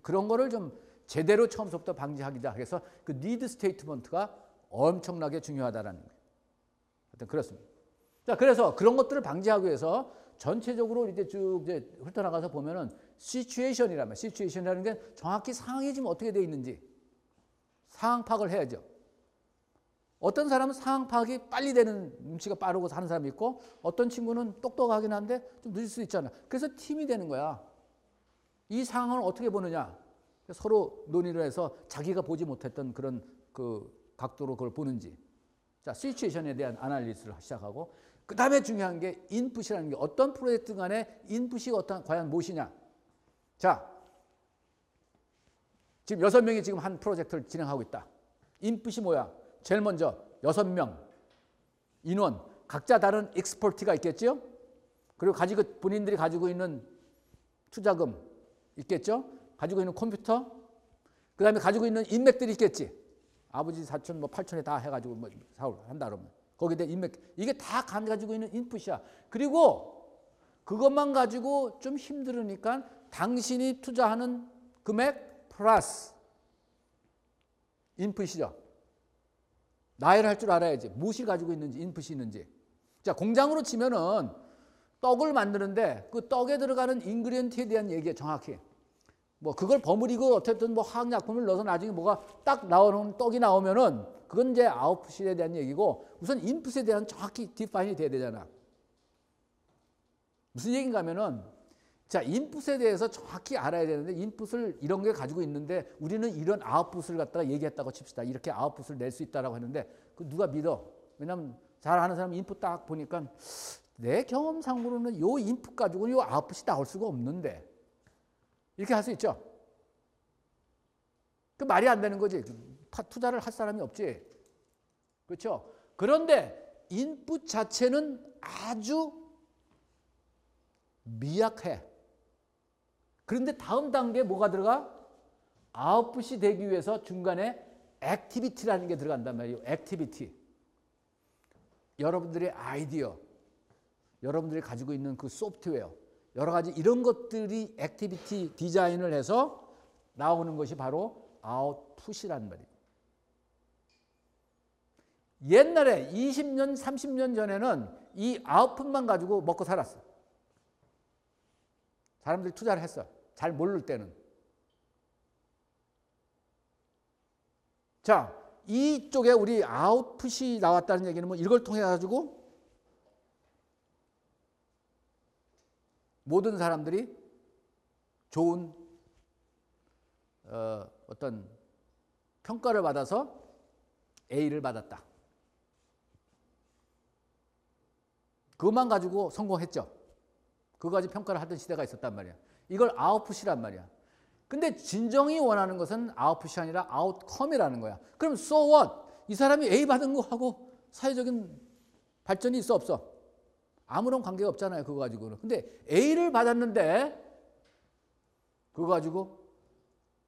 그런 거를 좀 제대로 처음부터 방지하기자 해서 그 니드 스테이트먼트가 엄청나게 중요하다라는 거예요. 하여튼 그렇습니다. 자, 그래서 그런 것들을 방지하기 위해서 전체적으로 이제 쭉 이제 훑어나가서 보면은 시츄에이션이라면 시츄에이션이라는 게 정확히 상황이 지금 어떻게 돼 있는지 상황 파악을 해야죠. 어떤 사람은 상황 파악이 빨리 되는 눈치가 빠르고 사는 사람이 있고 어떤 친구는 똑똑하긴 한데 좀 늦을 수 있잖아. 그래서 팀이 되는 거야. 이 상황을 어떻게 보느냐. 서로 논의를 해서 자기가 보지 못했던 그런 그 각도로 그걸 보는지. 자, 시츄에이션에 대한 아날리시스를 시작하고 그 다음에 중요한 게 인풋이라는 게 어떤 프로젝트 간에 인풋이 과연 무엇이냐. 자, 지금 6명이 지금 한 프로젝트를 진행하고 있다. 인풋이 뭐야? 제일 먼저 6명 인원 각자 다른 익스퍼티가 있겠죠. 그리고 본인들이 가지고 있는 투자금 있겠죠. 가지고 있는 컴퓨터, 그 다음에 가지고 있는 인맥들이 있겠지. 아버지 사촌 뭐 8촌에 다 해가지고 뭐 사올 한다 그러면 거기에 대한 인맥 이게 다 가지고 있는 인풋이야. 그리고 그것만 가지고 좀 힘들으니까 당신이 투자하는 금액 플러스 인풋이죠. 나열할 줄 알아야지. 무엇을 가지고 있는지, 인풋이 있는지. 자, 공장으로 치면은 떡을 만드는데 그 떡에 들어가는 인그리언트에 대한 얘기에 정확히. 뭐 그걸 버무리고 어쨌든 뭐 화학약품을 넣어서 나중에 뭐가 딱 나오는 떡이 나오면은 그건 이제 아웃풋에 대한 얘기고 우선 인풋에 대한 정확히 디파인이 돼야 되잖아. 무슨 얘기인가 하면은 자, 인풋에 대해서 정확히 알아야 되는데 인풋을 이런 게 가지고 있는데 우리는 이런 아웃풋을 갖다가 얘기했다고 칩시다. 이렇게 아웃풋을 낼 수 있다라고 했는데 그 누가 믿어? 왜냐면 잘 아는 사람 인풋 딱 보니까 내 경험상으로는 요 인풋 가지고는 요 아웃풋이 나올 수가 없는데 이렇게 할 수 있죠. 그 말이 안 되는 거지. 투자를 할 사람이 없지. 그렇죠? 그런데 인풋 자체는 아주 미약해. 그런데 다음 단계에 뭐가 들어가? 아웃풋이 되기 위해서 중간에 액티비티라는 게 들어간단 말이에요. 액티비티. 여러분들의 아이디어, 여러분들이 가지고 있는 그 소프트웨어, 여러 가지 이런 것들이 액티비티 디자인을 해서 나오는 것이 바로 아웃풋이란 말이에요. 옛날에 20년, 30년 전에는 이 아웃풋만 가지고 먹고 살았어. 사람들이 투자를 했어. 잘 모를 때는. 자, 이쪽에 우리 아웃풋이 나왔다는 얘기는 뭐 이걸 통해 가지고 모든 사람들이 좋은 어떤 평가를 받아서 A를 받았다. 그것만 가지고 성공했죠. 그거 가지고 평가를 하던 시대가 있었단 말이야. 이걸 아웃풋이란 말이야. 근데 진정이 원하는 것은 아웃풋이 아니라 아웃컴이라는 거야. 그럼 so what? 이 사람이 A 받은 거 하고 사회적인 발전이 있어 없어? 아무런 관계가 없잖아요. 그거 가지고는. 근데 A를 받았는데 그거 가지고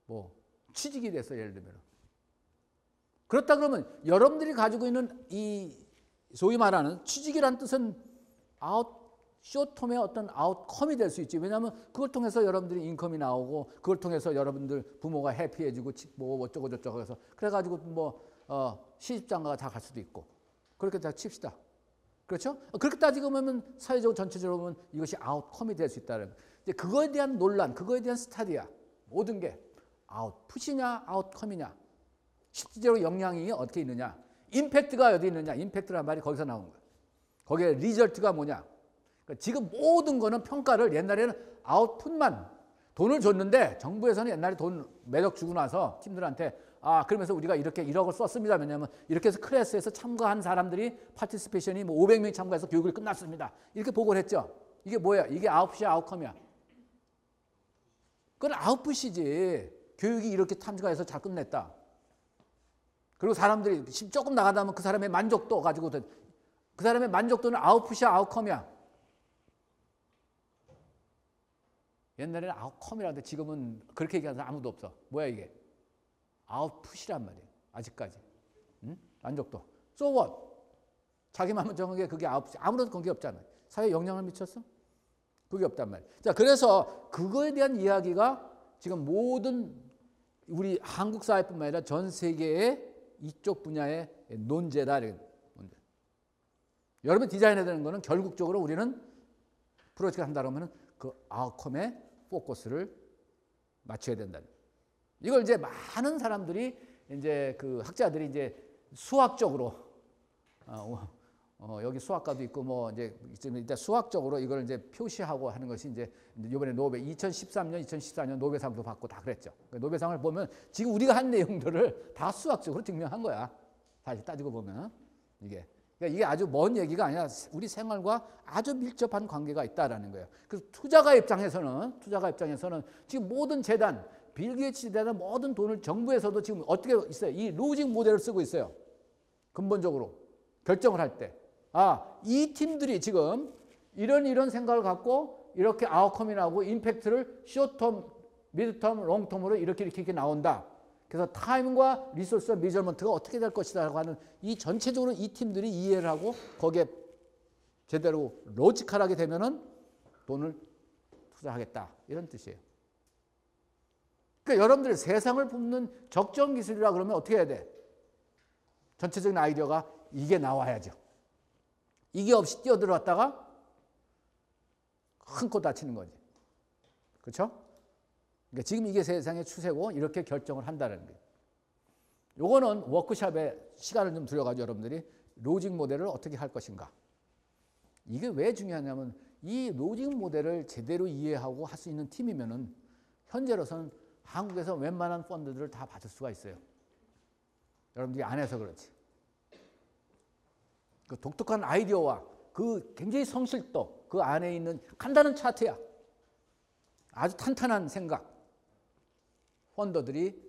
뭐 취직이 됐어. 예를 들면. 그렇다 그러면 여러분들이 가지고 있는 이 소위 말하는 취직이란 뜻은 쇼텀의 어떤 아웃컴이 될 수 있지. 왜냐하면 그걸 통해서 여러분들이 인컴이 나오고 그걸 통해서 여러분들 부모가 해피해지고 뭐 어쩌고 저쩌고 해서 그래가지고 뭐 시집장가가 다 갈 수도 있고 그렇게 다 칩시다. 그렇죠? 그렇게 따지고 보면 사회적으로 전체적으로 보면 이것이 아웃컴이 될 수 있다는 이제 그거에 대한 논란, 그거에 대한 스타디야. 모든 게 아웃풋이냐 아웃컴이냐. 실질적으로 영향이 어떻게 있느냐. 임팩트가 어디 있느냐. 임팩트란 말이 거기서 나온 거야. 거기에 리절트가 뭐냐. 그러니까 지금 모든 거는 평가를 옛날에는 아웃풋만 돈을 줬는데 정부에서는 옛날에 돈 매덕 주고 나서 팀들한테 그러면서 우리가 이렇게 1억을 썼습니다. 왜냐하면 이렇게 해서 클래스에서 참가한 사람들이 파티시페이션이 뭐 500명이 참가해서 교육을 끝났습니다. 이렇게 보고를 했죠. 이게 뭐야? 이게 아웃풋이야 아웃컴이야? 그건 아웃풋이지. 교육이 이렇게 참가해서 잘 끝냈다. 그리고 사람들이 조금 나가다 보면 그 사람의 만족도 가지고 그 사람의 만족도는 아웃풋이야 아웃컴이야? 옛날에는 아웃컴이라는데 지금은 그렇게 얘기하는 사람 아무도 없어. 뭐야 이게? 아웃풋이란 말이에요. 아직까지. 응? 만족도. So what? 자기 마음을 정한 게 그게 아웃풋. 아무런 관계 없잖아요. 사회에 영향을 미쳤어? 그게 없단 말이에요. 자, 그래서 그거에 대한 이야기가 지금 모든 우리 한국 사회뿐만 아니라 전 세계의 이쪽 분야의 논제다. 여러분 디자인해야 되는 거는 결국적으로 우리는 프로젝트를 한다 그러면 그 아웃컴에 포커스를 맞춰야 된다. 이걸 이제 많은 사람들이 이제 그 학자들이 이제 수학적으로 여기 수학과도 있고 뭐 이제 수학적으로 이걸 이제 표시하고 하는 것이 이제 이번에 노벨 2013년, 2014년 노벨상도 받고 다 그랬죠. 노벨상을 보면 지금 우리가 한 내용들을 다 수학적으로 증명한 거야. 사실 따지고 보면 그러니까 이게 아주 먼 얘기가 아니라 우리 생활과 아주 밀접한 관계가 있다라는 거예요. 그래서 투자가 입장에서는 지금 모든 재단, 빌 게이츠 재단 모든 돈을 정부에서도 지금 어떻게 있어요? 이 로직 모델을 쓰고 있어요. 근본적으로 결정을 할 때. 이 팀들이 지금 이런 생각을 갖고 이렇게 아웃컴이 나오고 임팩트를 쇼텀, 미드텀, 롱텀으로 이렇게 나온다. 그래서 타임과 리소스와 미저먼트가 어떻게 될 것이다라고 하는 이 전체적으로 이 팀들이 이해를 하고 거기에 제대로 로지컬하게 되면은 돈을 투자하겠다. 이런 뜻이에요. 그러니까 여러분들 세상을 굽는 적정 기술이라 그러면 어떻게 해야 돼? 전체적인 아이디어가 이게 나와야죠. 이게 없이 뛰어들어왔다가 큰 코 다치는 거지. 그렇죠? 그러니까 지금 이게 세상의 추세고 이렇게 결정을 한다는 거예요. 요거는 워크숍에 시간을 좀 들여가지고 여러분들이 로직 모델을 어떻게 할 것인가. 이게 왜 중요하냐면 이 로직 모델을 제대로 이해하고 할 수 있는 팀이면은 현재로서는 한국에서 웬만한 펀드들을 다 받을 수가 있어요. 여러분들이 안 해서 그렇지. 그 독특한 아이디어와 그 굉장히 성실도 그 안에 있는 간단한 차트야. 아주 탄탄한 생각. 펀더들이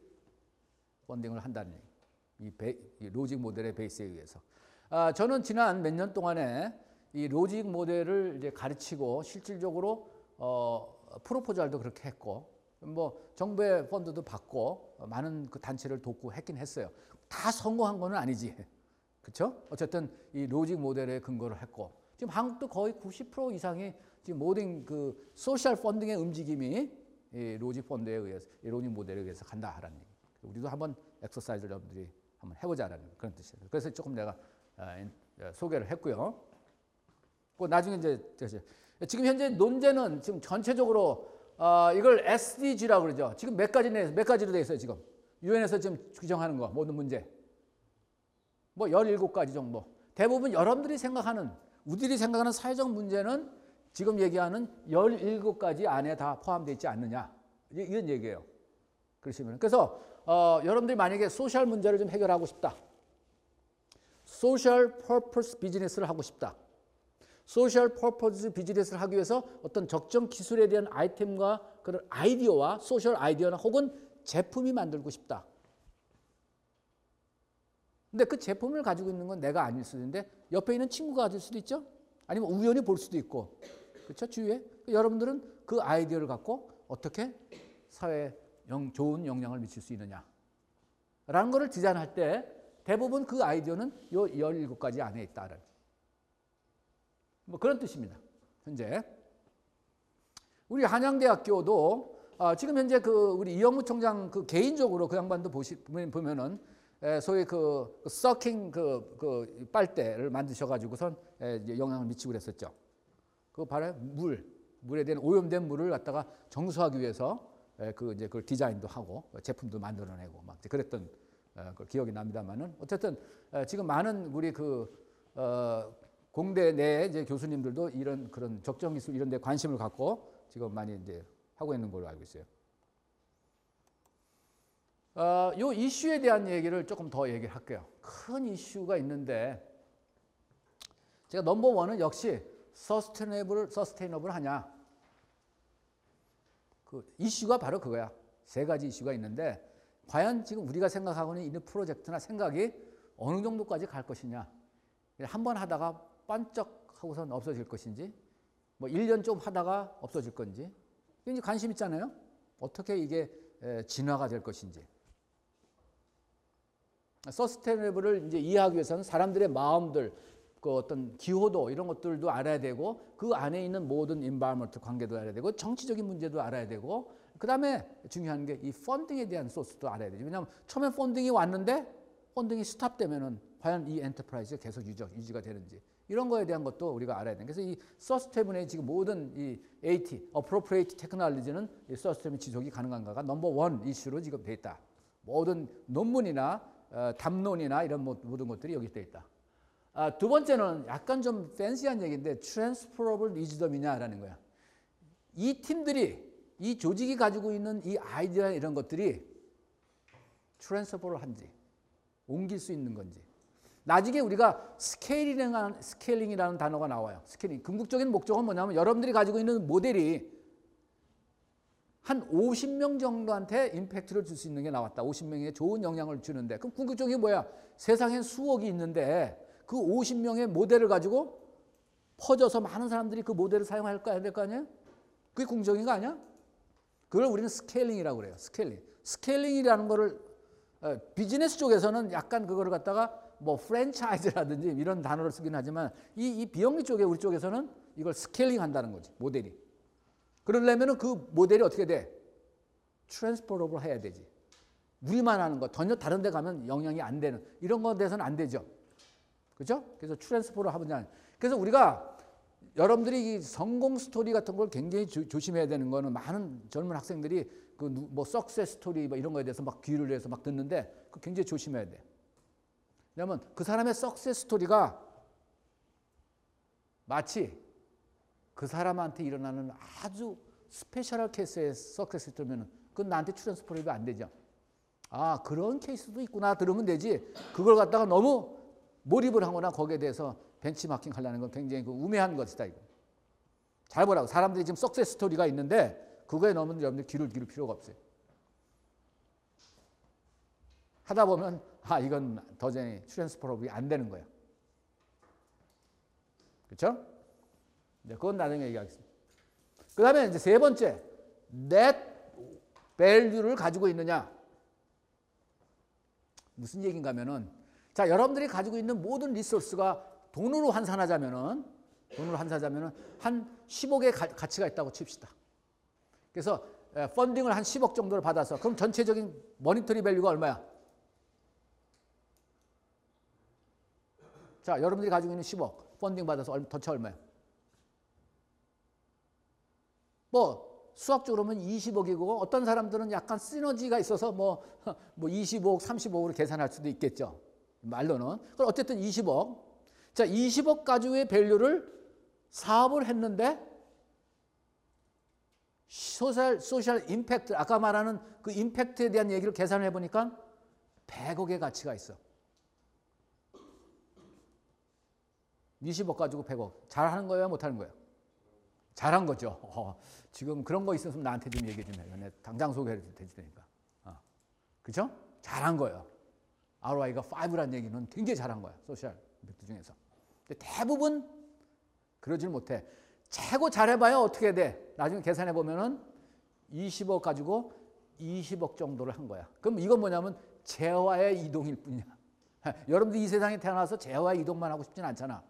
펀딩을 한다는 얘기. 이 로직 모델의 베이스에 의해서. 저는 지난 몇 년 동안에 이 로직 모델을 이제 가르치고 실질적으로 프로포잘도 그렇게 했고 뭐 정부의 펀드도 받고 많은 그 단체를 돕고 했긴 했어요. 다 성공한 건 아니지. 그렇죠? 어쨌든 이 로직 모델에 근거를 했고 지금 한국도 거의 90% 이상이 지금 모든 그 소셜 펀딩의 움직임이 이 로직 펀드에 의해서 이 로직 모델에 의해서 간다라는 얘기. 우리도 한번 엑서사이즈를 여러분들이 한번 해보자라는 그런 뜻이에요. 그래서 조금 내가 소개를 했고요. 그 나중에 이제 지금 현재 논제는 지금 전체적으로 이걸 SDG라고 그러죠. 지금 몇 가지로 돼 있어요. 지금 유엔에서 지금 규정하는 거 모든 문제. 뭐 17가지 정도. 대부분 여러분들이 생각하는 우리들이 생각하는 사회적 문제는 지금 얘기하는 17가지 안에 다 포함되어 있지 않느냐. 이런 얘기예요. 그러시면 그래서 여러분들이 만약에 소셜 문제를 좀 해결하고 싶다. 소셜 퍼포스 비즈니스를 하고 싶다. 소셜 퍼포스 비즈니스를 하기 위해서 어떤 적정 기술에 대한 아이템과 그런 아이디어와 소셜 아이디어나 혹은 제품이 만들고 싶다. 근데 그 제품을 가지고 있는 건 내가 아닐 수도 있는데 옆에 있는 친구가 가질 수도 있죠. 아니면 우연히 볼 수도 있고, 그렇죠? 주위에. 여러분들은 그 아이디어를 갖고 어떻게 사회에 좋은 영향을 미칠 수 있느냐라는 것을 디자인할 때 대부분 그 아이디어는 요 17가지 안에 있다는 뭐 그런 뜻입니다. 현재 우리 한양대학교도 지금 현재 그 우리 이영무 총장 그 개인적으로 그 양반도 보면은 소위 그 서킹 그 빨대를 만드셔가지고선 영향을 미치고 그랬었죠. 그 바로 물에 대한 오염된 물을 갖다가 정수하기 위해서 그 이제 그 디자인도 하고 제품도 만들어내고 막 그랬던 그 기억이 납니다만은 어쨌든 지금 많은 우리 그 공대 내 이제 교수님들도 이런 그런 적정 기술 이런 데 관심을 갖고 지금 많이 이제 하고 있는 걸로 알고 있어요. 요 이슈에 대한 얘기를 조금 더 얘기를 할게요. 큰 이슈가 있는데 제가 넘버 원은 역시 서스테이너블 하냐. 그 이슈가 바로 그거야. 3가지 이슈가 있는데 과연 지금 우리가 생각하고 있는 프로젝트나 생각이 어느 정도까지 갈 것이냐. 한번 하다가 반짝 하고선 없어질 것인지 뭐 1년 좀 하다가 없어질 건지 이제 관심 있잖아요. 어떻게 이게 진화가 될 것인지. 서스테이너블을 이제 이해하기 위해서는 사람들의 마음들, 그 어떤 기호도 이런 것들도 알아야 되고 그 안에 있는 모든 인바이러먼트 관계도 알아야 되고 정치적인 문제도 알아야 되고 그다음에 중요한 게 이 펀딩에 대한 소스도 알아야 되죠. 왜냐하면 처음에 펀딩이 왔는데 펀딩이 스탑되면은 과연 이 엔터프라이즈가 계속 유지가 되는지 이런 거에 대한 것도 우리가 알아야 돼요. 그래서 이 서스테이너블의 지금 모든 이 AT, Appropriate Technology는 이 서스테이너블 지속이 가능한가가 넘버 원 이슈로 지금 돼 있다. 모든 논문이나 담론이나 이런 모든 것들이 여기 돼 있다. 두 번째는 약간 좀 팬시한 얘기인데 트랜스퍼러블 위즈덤이냐라는 거야. 이 팀들이 이 조직이 가지고 있는 이 아이디어 이런 것들이 트랜스퍼블한지 옮길 수 있는 건지. 나중에 우리가 스케일링이라는 단어가 나와요. 스케일링. 궁극적인 목적은 뭐냐면 여러분들이 가지고 있는 모델이 한 50명 정도한테 임팩트를 줄 수 있는 게 나왔다. 50명에 좋은 영향을 주는데 그럼 궁극적인 게 뭐야? 세상엔 수억이 있는데 그 50명의 모델을 가지고 퍼져서 많은 사람들이 그 모델을 사용할 거 아니에요? 그게 궁극적인 거 아니야? 그걸 우리는 스케일링이라고 그래요. 스케일링. 스케일링이라는 거를 비즈니스 쪽에서는 약간 그거를 갖다가 뭐 프랜차이즈라든지 이런 단어를 쓰긴 하지만 이 비영리 쪽에 우리 쪽에서는 이걸 스케일링 한다는 거지. 모델이. 그러려면 그 모델이 어떻게 돼? 트랜스퍼러블 해야 되지. 우리만 하는 거 전혀 다른 데 가면 영향이 안 되는 이런 거에 대해서는 안 되죠. 그렇죠? 그래서 트랜스퍼를 하면 그래서 우리가 여러분들이 이 성공 스토리 같은 걸 굉장히 조심해야 되는 거는 많은 젊은 학생들이 그 뭐 석세스 스토리 뭐 이런 거에 대해서 막 귀를 내서 막 듣는데 그 굉장히 조심해야 돼. 왜냐하면 그 사람의 석세스 스토리가 마치 그 사람한테 일어나는 아주 스페셜한 케이스의 석세스 스토리면 그건 나한테 트랜스퍼가 안 되죠. 아 그런 케이스도 있구나 들으면 되지. 그걸 갖다가 너무 몰입을 하거나 거기에 대해서 벤치마킹 하려는 건 굉장히 그 우매한 것이다. 이거. 잘 보라고. 사람들이 지금 석세스 스토리가 있는데 그거에 너무 여러분들 귀를 기울 필요가 없어요. 하다 보면 이건 도저히 트랜스퍼러블이 안 되는 거예요. 그렇죠? 네, 그건 나중에 얘기하겠습니다. 그 다음에 이제 세 번째, net value를 가지고 있느냐. 무슨 얘기인가 하면은 자, 여러분들이 가지고 있는 모든 리소스가 돈으로 환산하자면은 한 10억의 가치가 있다고 칩시다. 그래서 펀딩을 한 10억 정도를 받아서 그럼 전체적인 머니터리 밸류가 얼마야? 자, 여러분들이 가지고 있는 10억 펀딩 받아서 덧차 얼마야? 뭐 수학적으로 보면 20억이고 어떤 사람들은 약간 시너지가 있어서 뭐 25억, 30억으로 계산할 수도 있겠죠. 말로는. 그럼 어쨌든 20억. 자, 20억 가지고의 밸류를 사업을 했는데 소셜 임팩트, 아까 말하는 그 임팩트에 대한 얘기를 계산을 해보니까 100억의 가치가 있어. 20억 가지고 100억. 잘하는 거예요? 못하는 거예요? 잘한 거죠. 지금 그런 거 있었으면 나한테 좀 얘기 좀 해요. 내가 당장 소개해도 되니까. 그렇죠? 잘한 거예요. ROI가 5라는 얘기는 굉장히 잘한 거야. 소셜 임팩트 중에서. 근데 대부분 그러질 못해. 최고 잘해봐야 어떻게 돼? 나중에 계산해 보면은 20억 가지고 20억 정도를 한 거야. 그럼 이건 뭐냐면 재화의 이동일 뿐이야. 여러분들 이 세상에 태어나서 재화의 이동만 하고 싶진 않잖아.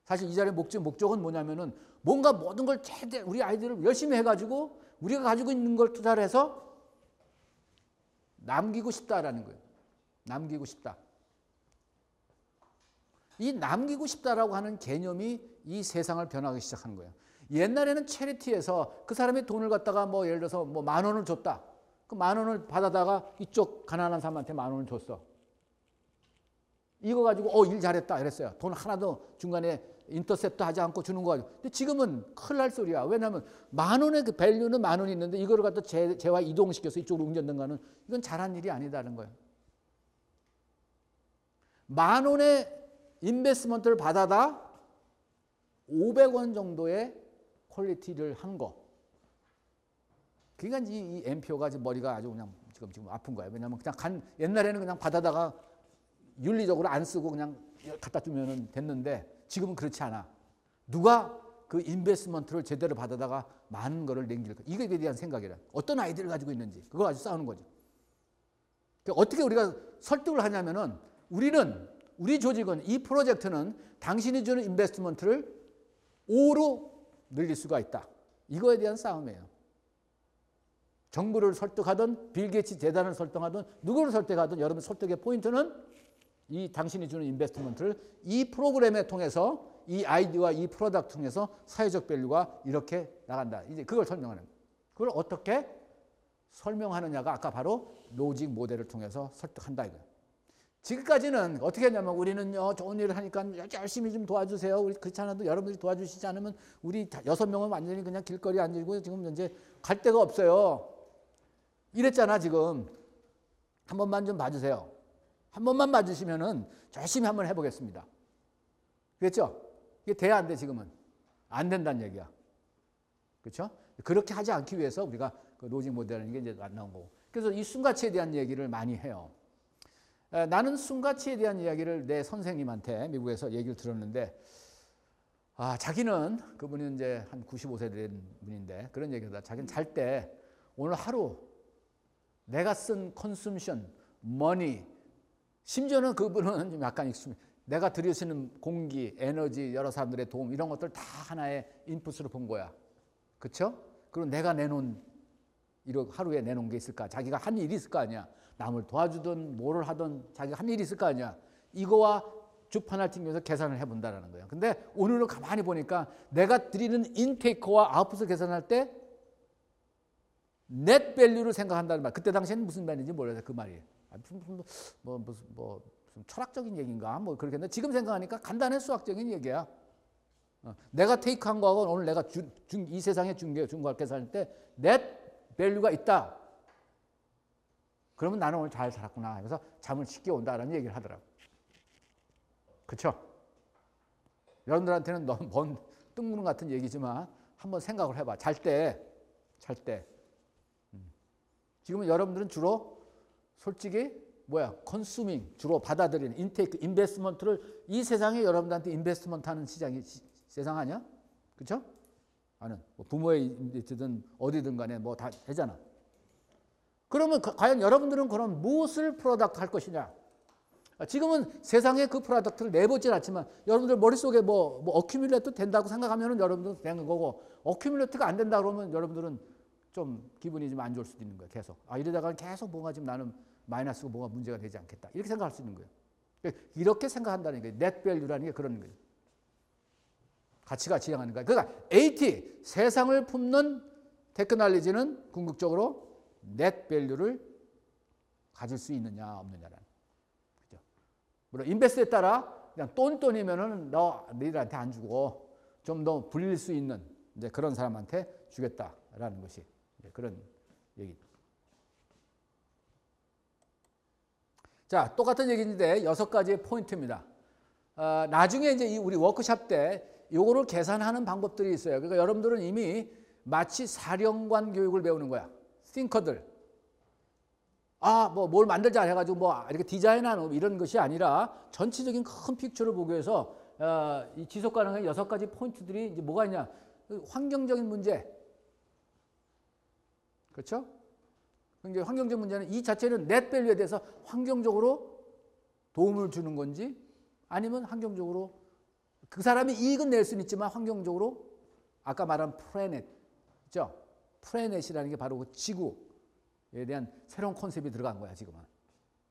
사실 이 자리의 목적은 뭐냐면은 뭔가 모든 걸 최대 우리 아이들을 열심히 해가지고 우리가 가지고 있는 걸 투자를 해서 남기고 싶다라는 거예요. 남기고 싶다. 이 남기고 싶다라고 하는 개념이 이 세상을 변하기 시작한 거예요. 옛날에는 체리티에서 그 사람이 돈을 갖다가 뭐 예를 들어서 뭐 10,000원을 줬다. 그 10,000원을 받아다가 이쪽 가난한 사람한테 10,000원을 줬어. 이거 가지고 일 잘했다 이랬어요. 돈 하나도 중간에 인터셉트 하지 않고 주는 거 가지고. 근데 지금은 큰일 날 소리야. 왜냐하면 10,000원의 그 밸류는 10,000원이 있는데 이거를 갖다 재화 이동시켜서 이쪽으로 옮겼는 거는 이건 잘한 일이 아니다는 거예요. 10,000원의 인베스트먼트를 받아다 500원 정도의 퀄리티를 한 거. 그러니까 이 엠표가 머리가 아주 그냥 지금 아픈 거예요. 왜냐하면 그냥 옛날에는 그냥 받아다가 윤리적으로 안 쓰고 그냥 갖다 주면 됐는데 지금은 그렇지 않아. 누가 그 인베스트먼트를 제대로 받아다가 많은 거를 남길까? 이거에 대한 생각이라. 어떤 아이디어를 가지고 있는지 그걸 가지고 싸우는 거죠. 그러니까 어떻게 우리가 설득을 하냐면은 우리 조직은 이 프로젝트는 당신이 주는 인베스트먼트를 5로 늘릴 수가 있다. 이거에 대한 싸움이에요. 정부를 설득하든 빌 게이츠 재단을 설득하든 누구를 설득하든 여러분 설득의 포인트는 이 당신이 주는 인베스트먼트를 이 프로그램에 통해서 이 아이디어와 이 프로덕트 통해서 사회적 밸류가 이렇게 나간다. 이제 그걸 설명하는 거예요. 그걸 어떻게 설명하느냐가 아까 바로 로직 모델을 통해서 설득한다 이거예요. 지금까지는 어떻게 했냐면 우리는요 좋은 일을 하니까 열심히 좀 도와주세요. 우리 그렇지 않아도 여러분들이 도와주시지 않으면 우리 6명은 완전히 그냥 길거리에 앉고 지금 이제 갈 데가 없어요. 이랬잖아 지금. 한 번만 좀 봐주세요. 한 번만 봐주시면은 열심히 한번 해보겠습니다. 그랬죠? 이게 돼야 안 돼 지금은. 안 된다는 얘기야. 그렇죠? 그렇게 하지 않기 위해서 우리가 그 로직 모델이라는 게 이제 안 나온 거고. 그래서 이 순가치에 대한 얘기를 많이 해요. 나는 순가치에 대한 이야기를 내 선생님한테 미국에서 얘기를 들었는데 자기는 그분이 이제 한 95세 된 분인데 그런 얘기를 자기는 잘 때 오늘 하루 내가 쓴 컨숨션, 머니 심지어는 그분은 좀 약간 익숙해. 내가 들이쓰는 공기, 에너지, 여러 사람들의 도움 이런 것들 다 하나의 인풋으로 본 거야. 그렇죠? 그리고 내가 내놓은 하루에 내놓은 게 있을까? 자기가 한 일이 있을 거 아니야. 남을 도와주든 뭐를 하든 자기가 한 일이 있을 거 아니야. 이거와 주판을 튕겨서 계산을 해본다는 거예요. 근데 오늘은 가만히 보니까 내가 드리는 인테이크와 아웃풋을 계산할 때 넷 밸류를 생각한다는 말. 그때 당시에는 무슨 말인지 몰라요. 그 말이. 무슨 철학적인 얘기인가? 뭐 그렇겠는데 지금 생각하니까 간단한 수학적인 얘기야. 내가 테이크한 거하고 오늘 내가 이 세상에 준 거 계산할 때 넷 밸류가 있다. 그러면 나는 오늘 잘 살았구나 하면서 잠을 쉽게 온다라는 얘기를 하더라고. 그렇죠? 여러분들한테는 너무 먼 뜬구름 같은 얘기지만 한번 생각을 해봐. 잘 때. 지금은 여러분들은 주로 솔직히 컨슈밍 주로 받아들이는 인테이크, 인베스트먼트를 이 세상에 여러분들한테 인베스트먼트 하는 시장이 세상 아니야? 그렇죠? 아는 부모의 인베스트든 어디든 간에 뭐 다 되잖아. 그러면 과연 여러분들은 그럼 무엇을 프로덕트 할 것이냐? 지금은 세상에 그 프로덕트를 내보질 않지만 여러분들 머릿속에 뭐 어큐뮬레이트 된다고 생각하면 여러분들은 되는 거고 어큐뮬레이트가 안 된다 그러면 여러분들은 좀 기분이 좀 안 좋을 수도 있는 거예요. 계속. 이러다가는 계속 뭔가 지금 나는 마이너스고 뭐가 문제가 되지 않겠다. 이렇게 생각할 수 있는 거예요. 이렇게 생각한다는 게 넷 밸류라는 게 그런 거예요. 가치가 지향하는 거예요. 그러니까 AT, 세상을 품는 테크놀로지는 궁극적으로 넷 밸류를 가질 수 있느냐 없느냐라는 거죠. 물론 인베스트에 따라 그냥 똔똔이면은 너희들한테 안 주고 좀 더 불릴 수 있는 이제 그런 사람한테 주겠다라는 것이 그런 얘기. 자, 똑같은 얘기인데 6가지의 포인트입니다. 나중에 이제 우리 워크숍 때 요거를 계산하는 방법들이 있어요. 그러니까 여러분들은 이미 마치 사령관 교육을 배우는 거야. 띵커들. 뭘 만들자 해가지고 이렇게 디자인하는 이런 것이 아니라 전체적인 큰 픽처를 보기 위해서 이 지속 가능한 6가지 포인트들이 이제 뭐가 있냐? 환경적인 문제. 그렇죠? 이제 환경적 문제는 이 자체는 넷 밸류에 대해서 환경적으로 도움을 주는 건지 아니면 환경적으로 그 사람이 이익은 낼 수는 있지만 환경적으로 아까 말한 플래닛, 그죠? 플래닛이라는 게 바로 그 지구에 대한 새로운 컨셉이 들어간 거야 지금은.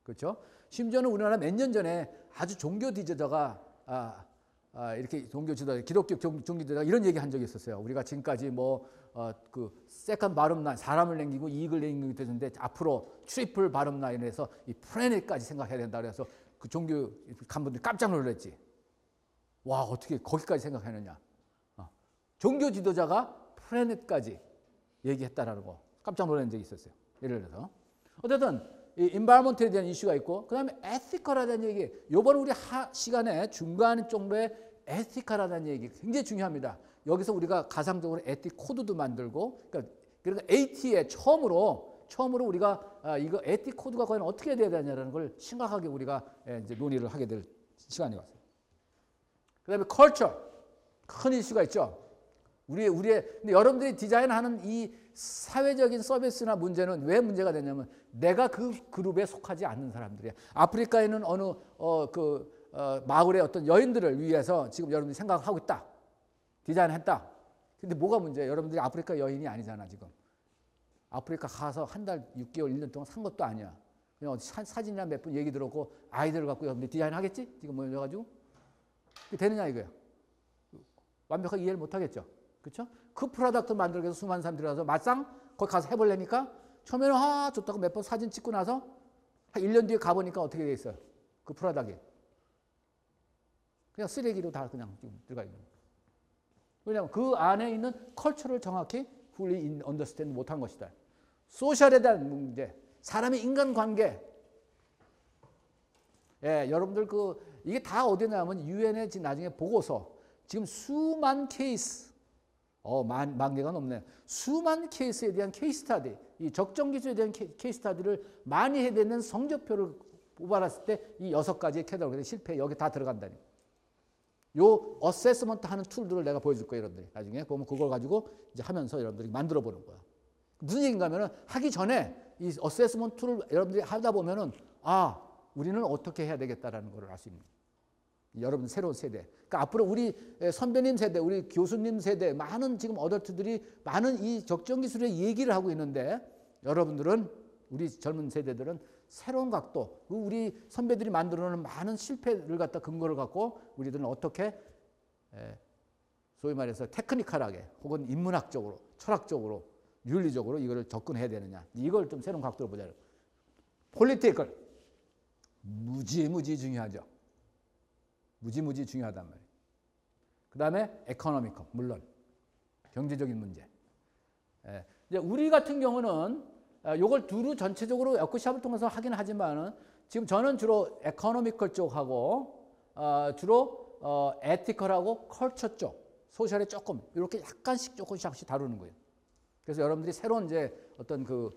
그렇죠? 심지어는 우리나라 몇 년 전에 아주 종교 지도자가 이렇게 종교 지도자, 기독교 종교 지도자가 이런 얘기 한 적이 있었어요. 우리가 지금까지 그 세컨 바름 라인, 사람을 남기고 이익을 남기고 있었는데 앞으로 트리플 바름 라인에서 이 플래닛까지 생각해야 된다 그래서 그 종교 간분들이 깜짝 놀랐지. 와, 어떻게 거기까지 생각하느냐. 종교 지도자가 플래닛까지 얘기했다라는 거 깜짝 놀란 적이 있었어요. 예를 들어서. 어쨌든 이 인바이러먼트에 대한 이슈가 있고 그다음에 에티컬하다는 얘기. 이번 우리 시간에 중간 정도의 에티컬하다는 얘기 굉장히 중요합니다. 여기서 우리가 가상적으로 에티 코드도 만들고 그러니까 AT에 처음으로 우리가 이거 에티 코드가 과연 어떻게 돼야 되냐라는 걸 심각하게 우리가 이제 논의를 하게 될 시간이 왔어요. 그다음에 컬처 큰 이슈가 있죠. 근데 여러분들이 디자인하는 이 사회적인 서비스나 문제는 왜 문제가 되냐면 내가 그 그룹에 속하지 않는 사람들이야. 아프리카에는 어느 마을의 어떤 여인들을 위해서 지금 여러분들이 생각하고 있다. 디자인했다. 근데 뭐가 문제야? 여러분들이 아프리카 여인이 아니잖아 지금. 아프리카 가서 한 달, 6개월, 1년 동안 산 것도 아니야. 그냥 사진이나 몇 분 얘기 들었고 아이들을 갖고 여러분들이 디자인하겠지? 지금 모여가지고. 되느냐 이거야. 완벽하게 이해를 못하겠죠. 그렇죠? 그 프로덕트 만들기 위해서 수많은 사람들이 와서 막상 거기 가서 해보려니까 처음에는 좋다고 몇 번 사진 찍고 나서 한 1년 뒤에 가보니까 어떻게 돼 있어요? 그 프로덕트이. 그냥 쓰레기로 다 그냥 들어가 있는 거예요. 왜냐하면 그 안에 있는 컬처를 정확히 fully understand 못한 것이다. 소셜에 대한 문제, 사람의 인간관계. 여러분들 이게 다 어디냐면 유엔의 지금 나중에 보고서 지금 수만 케이스 만 개가 넘네. 수만 케이스에 대한 케이스 스타디, 이 적정 기술에 대한 케이스 스타디를 많이 해야 되는 성적표를 뽑아놨을 때 이 6가지의 캐터고리 실패 여기 다 들어간다니. 요 어세스먼트 하는 툴들을 내가 보여줄 거예요, 여러분들이. 나중에 보면 그걸 가지고 이제 하면서 여러분들이 만들어 보는 거야. 무슨 얘기인가 하면은 하기 전에 이 어세스먼트 툴을 여러분들이 하다 보면은 우리는 어떻게 해야 되겠다라는 걸 알 수 있는 거예요. 여러분 새로운 세대. 그러니까 앞으로 우리 선배님 세대, 우리 교수님 세대, 많은 지금 어덜트들이 많은 이 적정 기술의 얘기를 하고 있는데 여러분들은 우리 젊은 세대들은 새로운 각도, 우리 선배들이 만들어놓은 많은 실패를 갖다 근거를 갖고 우리들은 어떻게 소위 말해서 테크니컬하게 혹은 인문학적으로, 철학적으로, 윤리적으로 이걸 접근해야 되느냐. 이걸 좀 새로운 각도로 보자. 폴리티컬 무지무지 중요하죠. 무지무지 중요하단 말이에요. 그 다음에 에코노미컬, 물론 경제적인 문제. 이제 우리 같은 경우는 요걸 두루 전체적으로 워크숍을 통해서 하긴 하지만은 지금 저는 주로 에코노미컬 쪽하고 주로 에티컬하고 컬처 쪽, 소셜에 조금 이렇게 조금씩 다루는 거예요. 그래서 여러분들이 새로운 이제 어떤 그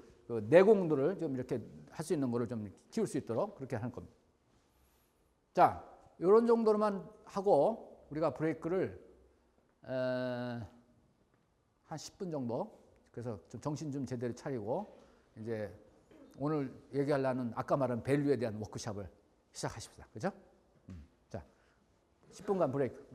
내공들을 좀 이렇게 할 수 있는 거를 좀 키울 수 있도록 그렇게 하는 겁니다. 자, 이런 정도로만 하고 우리가 브레이크를 한 10분 정도. 그래서 좀 정신 좀 제대로 차리고 이제 오늘 얘기하려는 아까 말한 밸류에 대한 워크숍을 시작하십시다. 그죠? 자, 10분간 브레이크.